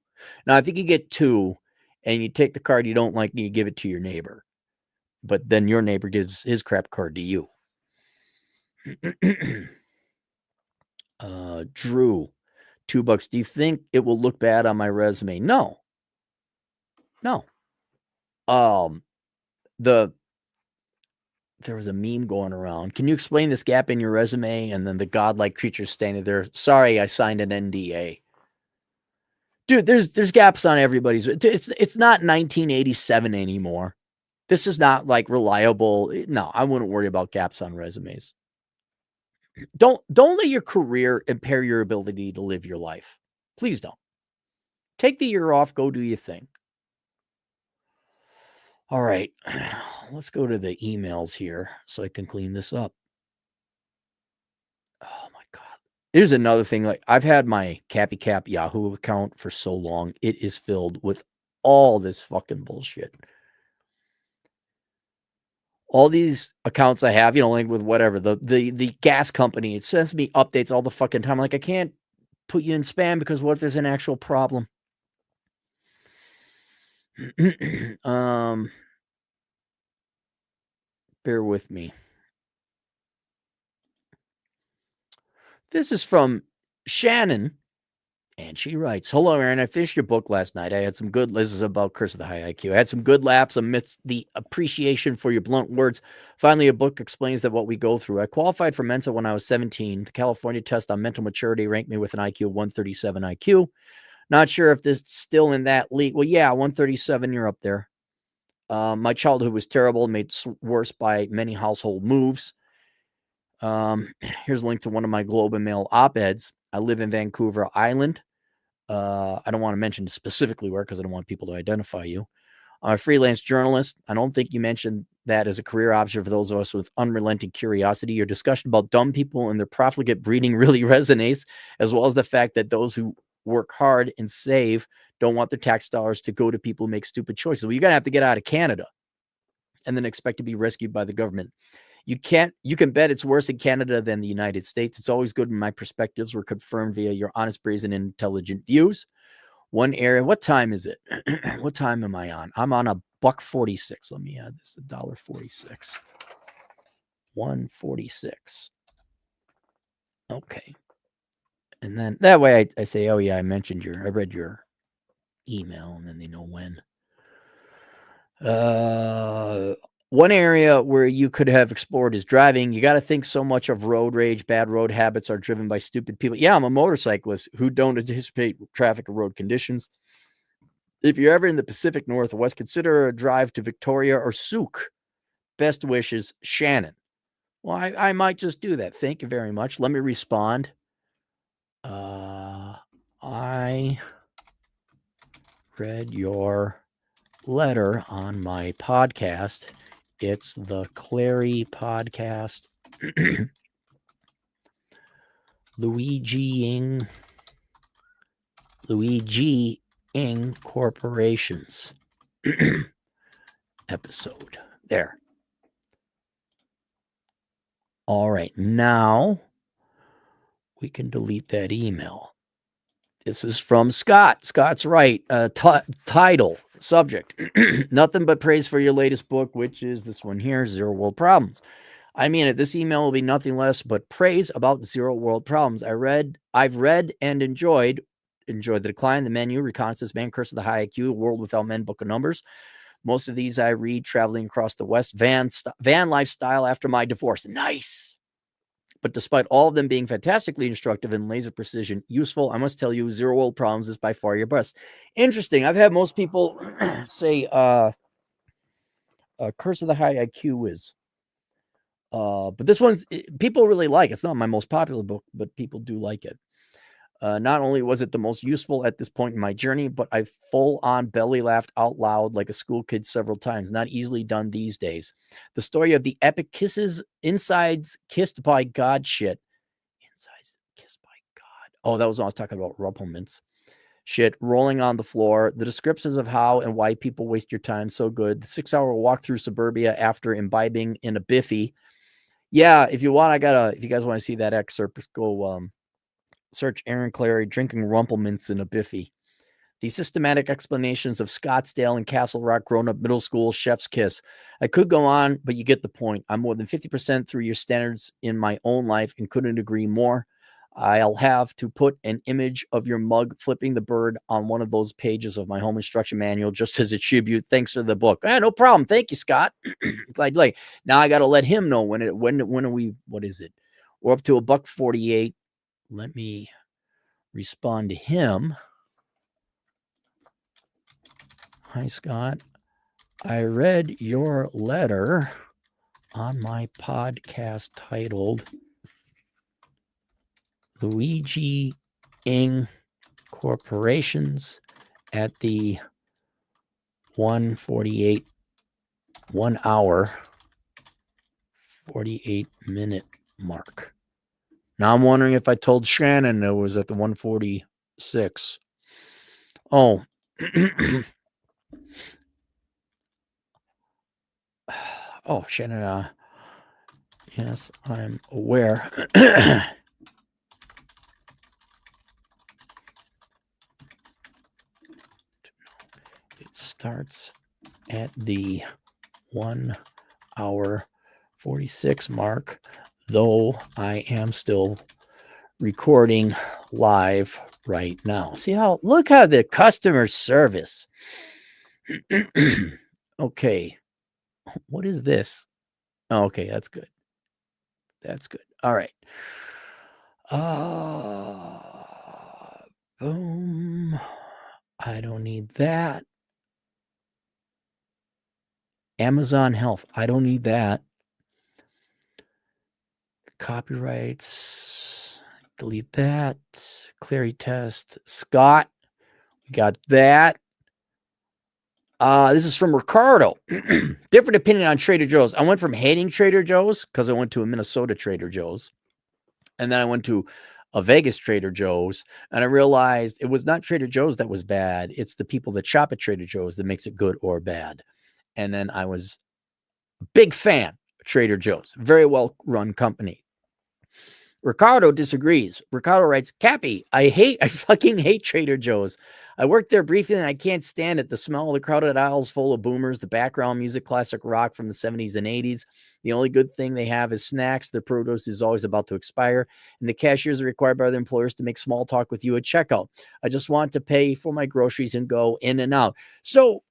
Now, I think you get 2, and you take the card you don't like, and you give it to your neighbor. But then your neighbor gives his crap card to you. Drew, $2. Do you think it will look bad on my resume? No. There was a meme going around. Can you explain this gap in your resume? And then the godlike creature standing there. Sorry, I signed an NDA. Dude, there's gaps on everybody's. It's not 1987 anymore. This is not like reliable. No, I wouldn't worry about gaps on resumes. Don't let your career impair your ability to live your life. Please don't. Take the year off. Go do your thing. All right. Let's go to the emails here so I can clean this up. Oh my God. Here's another thing. Like, I've had my Cappy Cap Yahoo account for so long. It is filled with all this fucking bullshit. All these accounts I have, like with whatever, the gas company, it sends me updates all the fucking time. Like, I can't put you in spam because what if there's an actual problem? Bear with me. This is from Shannon, and she writes, "Hello, Aaron. I finished your book last night. I had some good. This is about Curse of the High IQ. I had some good laughs amidst the appreciation for your blunt words. Finally, a book explains that what we go through. I qualified for Mensa when I was 17. The California test on mental maturity ranked me with an IQ of 137 IQ. Not sure if this is still in that league. Well, yeah, 137. You're up there. My childhood was terrible, made worse by many household moves. Here's a link to one of my Globe and Mail op-eds. I live in Vancouver Island. I don't want to mention specifically where because I don't want people to identify you. I'm a freelance journalist. I don't think you mentioned that as a career option for those of us with unrelenting curiosity. Your discussion about dumb people and their profligate breeding really resonates, as well as the fact that those who work hard and save don't want their tax dollars to go to people who make stupid choices. Well, you're going to have to get out of Canada and then expect to be rescued by the government. You can bet it's worse in Canada than the United States. It's always good when my perspectives were confirmed via your honest, brazen, and intelligent views. One area. What time is it? What time am I on? I'm on $1.46. Let me add this. $1.46. 146. Okay. And then that way I say, oh yeah, I read your email, and then they know when. One area where you could have explored is driving. You got to think so much of road rage. Bad road habits are driven by stupid people. Yeah, I'm a motorcyclist who don't anticipate traffic or road conditions. If you're ever in the Pacific Northwest, consider a drive to Victoria or Souk. Best wishes, Shannon. Well, I might just do that. Thank you very much. Let me respond. I read your letter on my podcast. It's the Clary podcast. Luigi-ing Corporations episode. There. All right. Now we can delete that email. This is from Scott. Scott's right. Title, subject, nothing but praise for your latest book, which is this one here, Zero World Problems. I mean it. This email will be nothing less but praise about Zero World Problems. I've read and enjoyed The Decline, The Menu, Reconnaissance Man, Curse of the High IQ, World Without Men, Book of Numbers. Most of these I read traveling across the West, van lifestyle after my divorce. Nice. But despite all of them being fantastically instructive and laser precision useful, I must tell you, Zero World Problems is by far your best. Interesting. I've had most people say Curse of the High IQ is. But this one's, people really like. It's not my most popular book, but people do like it. Not only was it the most useful at this point in my journey, but I full on belly laughed out loud like a school kid several times. Not easily done these days. The story of the epic kisses, insides kissed by God shit. Insides kissed by God. Oh, that was when I was talking about Rumpelmintz. Shit, rolling on the floor. The descriptions of how and why people waste your time, so good. The 6-hour walk through suburbia after imbibing in a biffy. Yeah, if you want, if you guys want to see that excerpt, just go search Aaron Clary drinking Rumpelmintz in a biffy. The systematic explanations of Scottsdale and Castle Rock grown-up middle school chef's kiss. I could go on, but you get the point. I'm more than 50% through your standards in my own life and couldn't agree more. I'll have to put an image of your mug flipping the bird on one of those pages of my home instruction manual just as a tribute. Thanks for the book. No problem. Thank you, Scott. Like now I got to let him know when are we, what is it? We're up to $1.48. Let me respond to him. Hi, Scott. I read your letter on my podcast titled Luigi-ing Corporations at the 1 hour, 48 minute mark. Now I'm wondering if I told Shannon it was at the 146. Oh, oh, Shannon. Yes, I'm aware. It starts at the 1 hour 46 mark, though I am still recording live right now. Look how the customer service. Okay. What is this? Oh, okay, that's good. That's good. All right. Boom. I don't need that. Amazon Health. I don't need that. Copyrights. Delete that. Clarity test. Scott. We got that. This is from Ricardo. Different opinion on Trader Joe's. I went from hating Trader Joe's because I went to a Minnesota Trader Joe's. And then I went to a Vegas Trader Joe's, and I realized it was not Trader Joe's that was bad. It's the people that shop at Trader Joe's that makes it good or bad. And then I was a big fan of Trader Joe's. Very well run company. Ricardo disagrees. Ricardo writes, Cappy, I fucking hate Trader Joe's. I worked there briefly and I can't stand it. The smell of the crowded aisles full of boomers, the background music, classic rock from the 70s and 80s. The only good thing they have is snacks. Their produce is always about to expire. And the cashiers are required by their employers to make small talk with you at checkout. I just want to pay for my groceries and go in and out. So,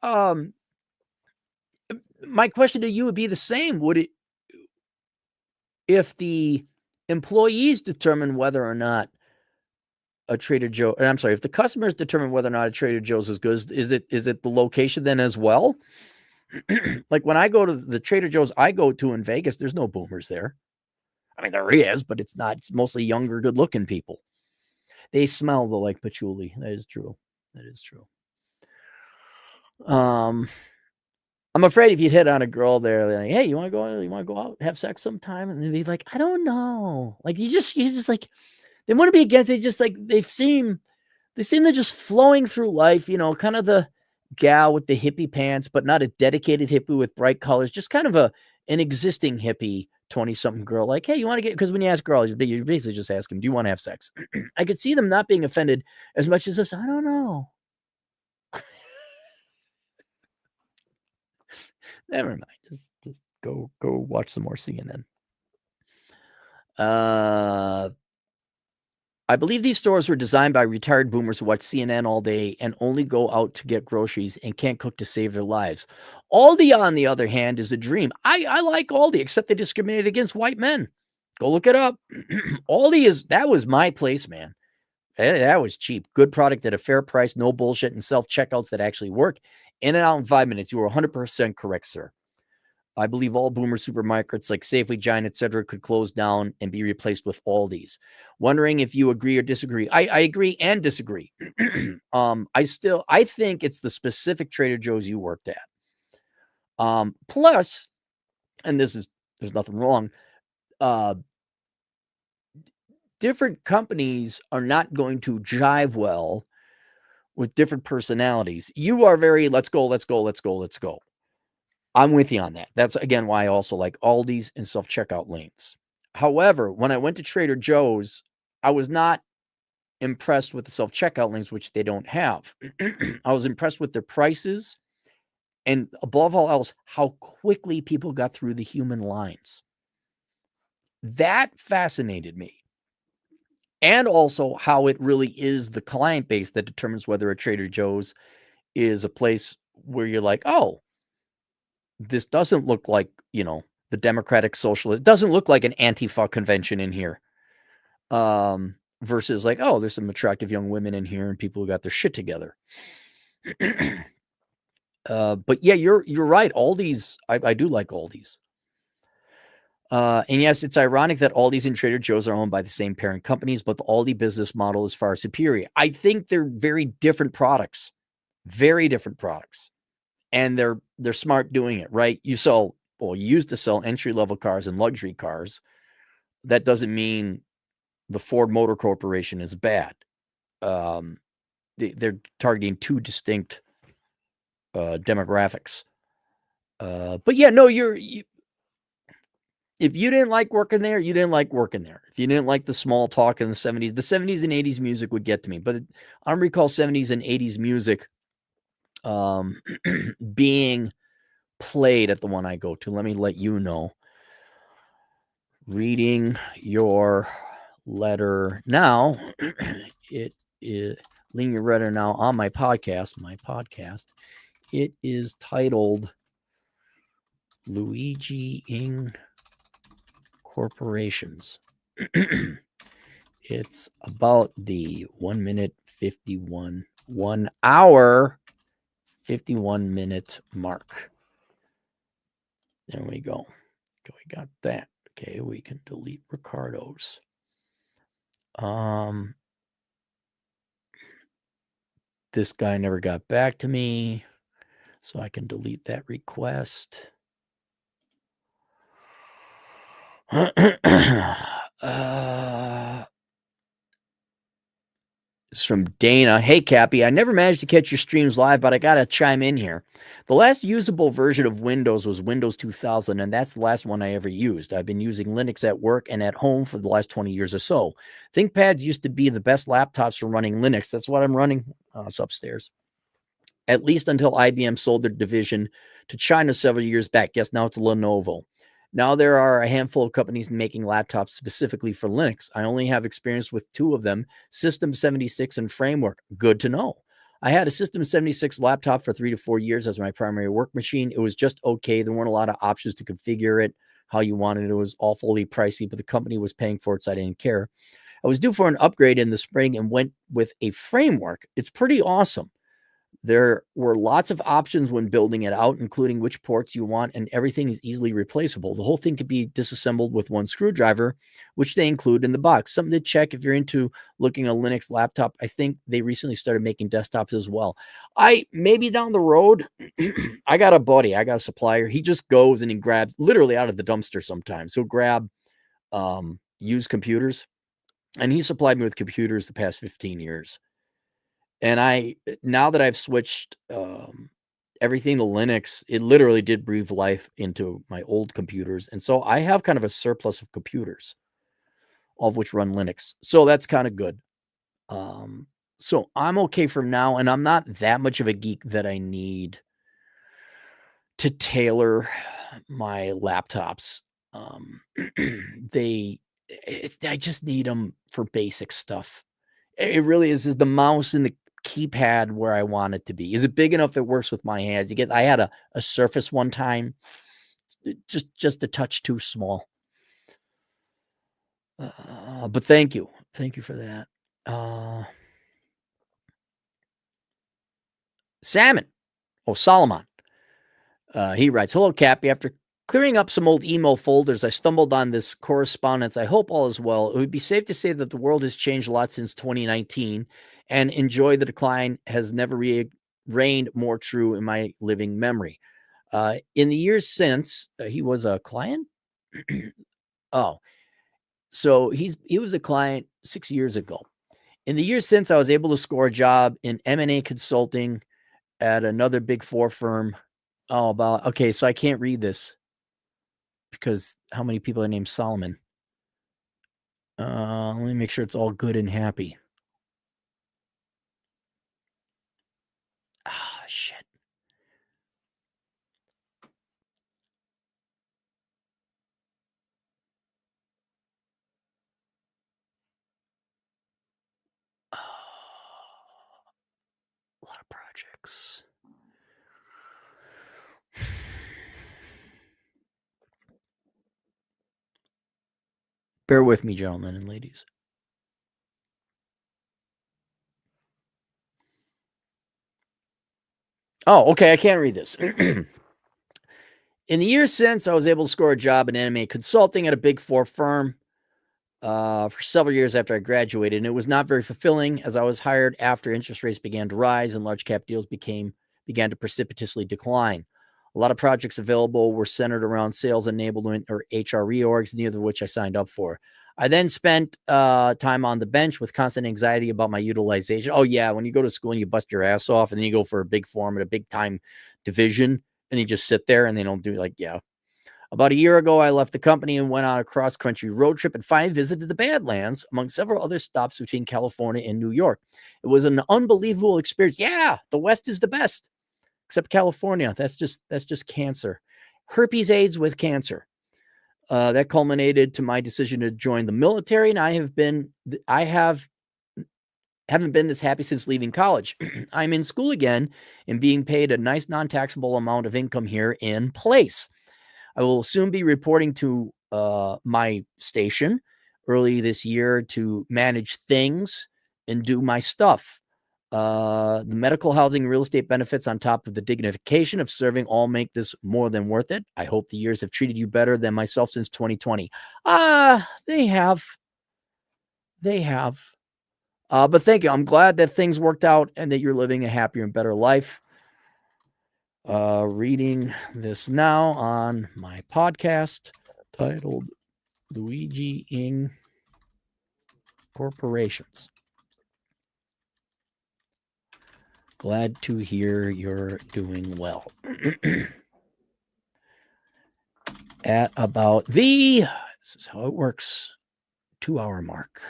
my question to you would be the same. Would it, if the employees determine whether or not a Trader Joe, and I'm sorry, if the customers determine whether or not a Trader Joe's is good, is it the location then as well? Like when I go to the Trader Joe's I go to in Vegas, there's no boomers there. I mean, there is, but it's not. It's mostly younger, good-looking people. They smell though like patchouli. That is true. That is true. I'm afraid if you hit on a girl there, they're like, hey, you want to go out, have sex sometime? And they'd be like, I don't know. Like you just like, they want to be against it. Just like they seem to just flowing through life, kind of the gal with the hippie pants, but not a dedicated hippie with bright colors, just kind of an existing hippie 20-something girl. Like, hey, you want to get, because when you ask girls, you basically just ask them, do you want to have sex? I could see them not being offended as much as this. I don't know. Never mind. Just go watch some more CNN. I believe these stores were designed by retired boomers who watch CNN all day and only go out to get groceries and can't cook to save their lives. Aldi, on the other hand, is a dream. I like Aldi, except they discriminate against white men. Go look it up. Aldi that was my place, man. That was cheap. Good product at a fair price, no bullshit, and self-checkouts that actually work. In and out in 5 minutes. You were 100% correct, sir. I believe all boomer supermarkets like Safeway, Giant, etc. could close down and be replaced with Aldi's. Wondering if you agree or disagree. I agree and disagree. I think it's the specific Trader Joe's you worked at. Plus, and there's nothing wrong. Different companies are not going to jive well with different personalities. You are very, let's go. I'm with you on that. That's, again, why I also like Aldi's and self-checkout lanes. However, when I went to Trader Joe's, I was not impressed with the self-checkout lanes, which they don't have. I was impressed with their prices and, above all else, how quickly people got through the human lines. That fascinated me. And also how it really is the client base that determines whether a Trader Joe's is a place where you're like, oh, this doesn't look like, the Democratic Socialist. It doesn't look like an Antifa convention in here. Versus like, oh, there's some attractive young women in here and people who got their shit together. But yeah, you're right. Aldi's, I do like Aldi's. And yes, it's ironic that Aldi's and Trader Joe's are owned by the same parent companies, but the Aldi business model is far superior. I think they're very different products. And they're smart doing it, right? You used to sell entry-level cars and luxury cars. That doesn't mean the Ford Motor Corporation is bad. They're targeting two distinct demographics. But yeah, no, if you didn't like working there, you didn't like working there. If you didn't like the small talk in the 70s and 80s music would get to me. But I don't recall 70s and 80s music being played at the one I go to. Let me let you know. Reading your letter now. It is Linear Letter now on my podcast. It is titled Luigi-ing Corporations. It's about the 1 minute 51, 1 hour 51 minute mark. There we go. Okay, we got that. Okay, we can delete Ricardo's. This guy never got back to me, so I can delete that request. It's from Dana. Hey, Cappy, I never managed to catch your streams live, but I got to chime in here. The last usable version of Windows was Windows 2000, and that's the last one I ever used. I've been using Linux at work and at home for the last 20 years or so. ThinkPads used to be the best laptops for running Linux. That's what I'm running. It's upstairs. At least until IBM sold their division to China several years back. Yes, now it's Lenovo. Now there are a handful of companies making laptops specifically for Linux. I only have experience with 2 of them, System 76 and Framework. Good to know. I had a System 76 laptop for 3 to 4 years as my primary work machine. It was just okay. There weren't a lot of options to configure it how you wanted it. It was awfully pricey, but the company was paying for it, so I didn't care. I was due for an upgrade in the spring and went with a Framework. It's pretty awesome. There were lots of options when building it out, including which ports you want, and everything is easily replaceable. The whole thing could be disassembled with one screwdriver, which they include in the box. Something to check if you're into looking a Linux laptop. I think they recently started making desktops as well. Maybe down the road, I got a supplier. He just goes and he grabs literally out of the dumpster sometimes. He'll grab used computers, and he supplied me with computers the past 15 years. And now that I've switched everything to Linux, it literally did breathe life into my old computers. And so I have kind of a surplus of computers, all of which run Linux. So that's kind of good. So I'm okay for now. And I'm not that much of a geek that I need to tailor my laptops. I just need them for basic stuff. It really is the mouse and the keypad where I want it to be. Is it big enough it works with my hands? I had a Surface one time, just a touch too small. But thank you for that. Solomon. He writes, hello, Cappy. After clearing up some old email folders, I stumbled on this correspondence. I hope all is well. It would be safe to say that the world has changed a lot since 2019, and enjoy the decline has never reigned more true in my living memory. In the years since, he was a client? So he was a client 6 years ago. In the years since, I was able to score a job in M&A consulting at another Big Four firm. Okay, so I can't read this because how many people are named Solomon? Let me make sure it's all good and happy. Shit. A lot of projects. Bear with me, gentlemen and ladies. Oh, okay, I can't read this. In the years since, I was able to score a job in M&A consulting at a Big Four firm for several years after I graduated, and it was not very fulfilling as I was hired after interest rates began to rise and large cap deals began to precipitously decline. A lot of projects available were centered around sales enablement or HR reorgs, neither of which I signed up for. I then spent time on the bench with constant anxiety about my utilization. Oh, yeah, when you go to school and you bust your ass off and then you go for a big form at a big time division and you just sit there and they don't do About a year ago, I left the company and went on a cross-country road trip and finally visited the Badlands, among several other stops between California and New York. It was an unbelievable experience. Yeah, the West is the best, except California. That's just cancer. Herpes AIDS with cancer. That culminated to my decision to join the military, and I haven't been this happy since leaving college. I'm in school again and being paid a nice non-taxable amount of income here in place. I will soon be reporting to my station early this year to manage things and do my stuff. The medical, housing, real estate benefits on top of the dignification of serving all make this more than worth it. I hope the years have treated you better than myself since 2020. They have. They have. But thank you. I'm glad that things worked out and that you're living a happier and better life. Reading this now on my podcast titled Luigi-ing Corporations. Glad to hear you're doing well. At about this is how it works, 2-hour mark.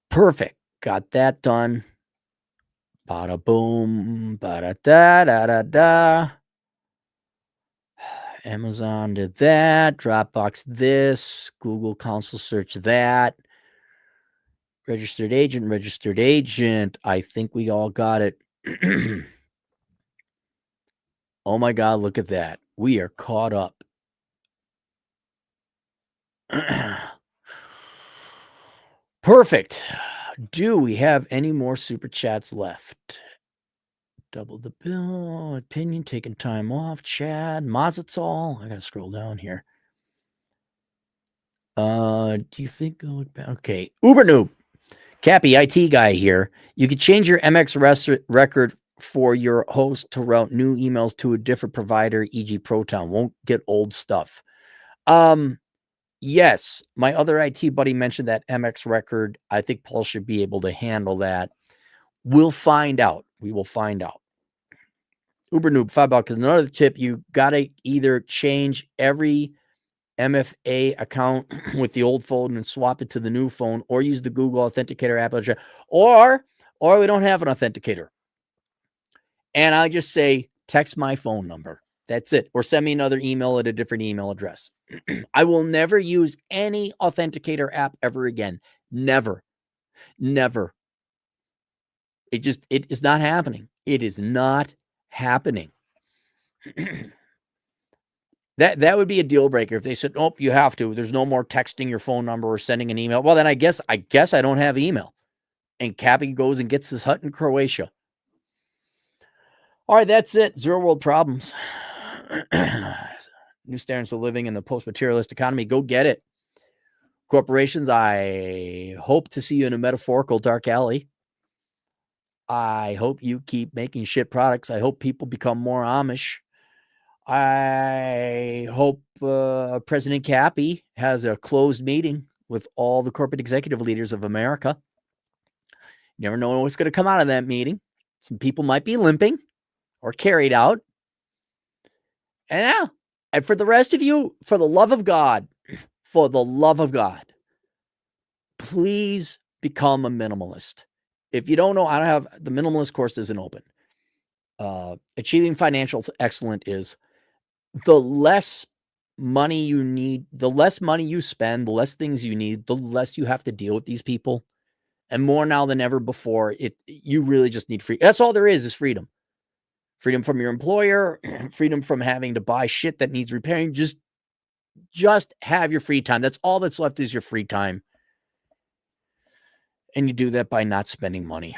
Perfect. Got that done. Bada boom, bada da da da da. Amazon did that. Dropbox this. Google Console search that. Registered agent. I think we all got it. Oh my God, look at that. We are caught up. Perfect. Do we have any more super chats left? Double the bill, opinion, taking time off, Chad, Mazatzal. I gotta scroll down here. Do you think, okay, Uber Noob, Cappy, IT guy here. You could change your MX record for your host to route new emails to a different provider, e.g. Proton. Won't get old stuff. Yes, my other IT buddy mentioned that MX record. I think Paul should be able to handle that. We'll find out. We will find out. Uber Noob, $5. Another tip, you got to either change every MFA account with the old phone and swap it to the new phone, or use the Google Authenticator app, or we don't have an authenticator. And I just say, text my phone number. That's it. Or send me another email at a different email address. I will never use any authenticator app ever again. Never. It is not happening. It is not happening. That would be a deal breaker if they said, "Nope, you have to. There's no more texting your phone number or sending an email." Well, then I guess I don't have email. And Cappy goes and gets his hut in Croatia. All right, that's it. Zero world problems. New standards of living in the post-materialist economy. Go get it. Corporations, I hope to see you in a metaphorical dark alley. I hope you keep making shit products. I hope people become more Amish. I hope President Cappy has a closed meeting with all the corporate executive leaders of America. You never know what's going to come out of that meeting. Some people might be limping or carried out. And for the rest of you, for the love of God, please become a minimalist. If you don't know, I don't have the minimalist course isn't open. Achieving financial excellence is the less money you need, the less money you spend, the less things you need, the less you have to deal with these people. And more now than ever before, you really just need freedom. That's all there is freedom. Freedom from your employer, freedom from having to buy shit that needs repairing. Just have your free time. That's all that's left is your free time. And you do that by not spending money.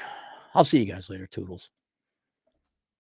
I'll see you guys later, Toodles.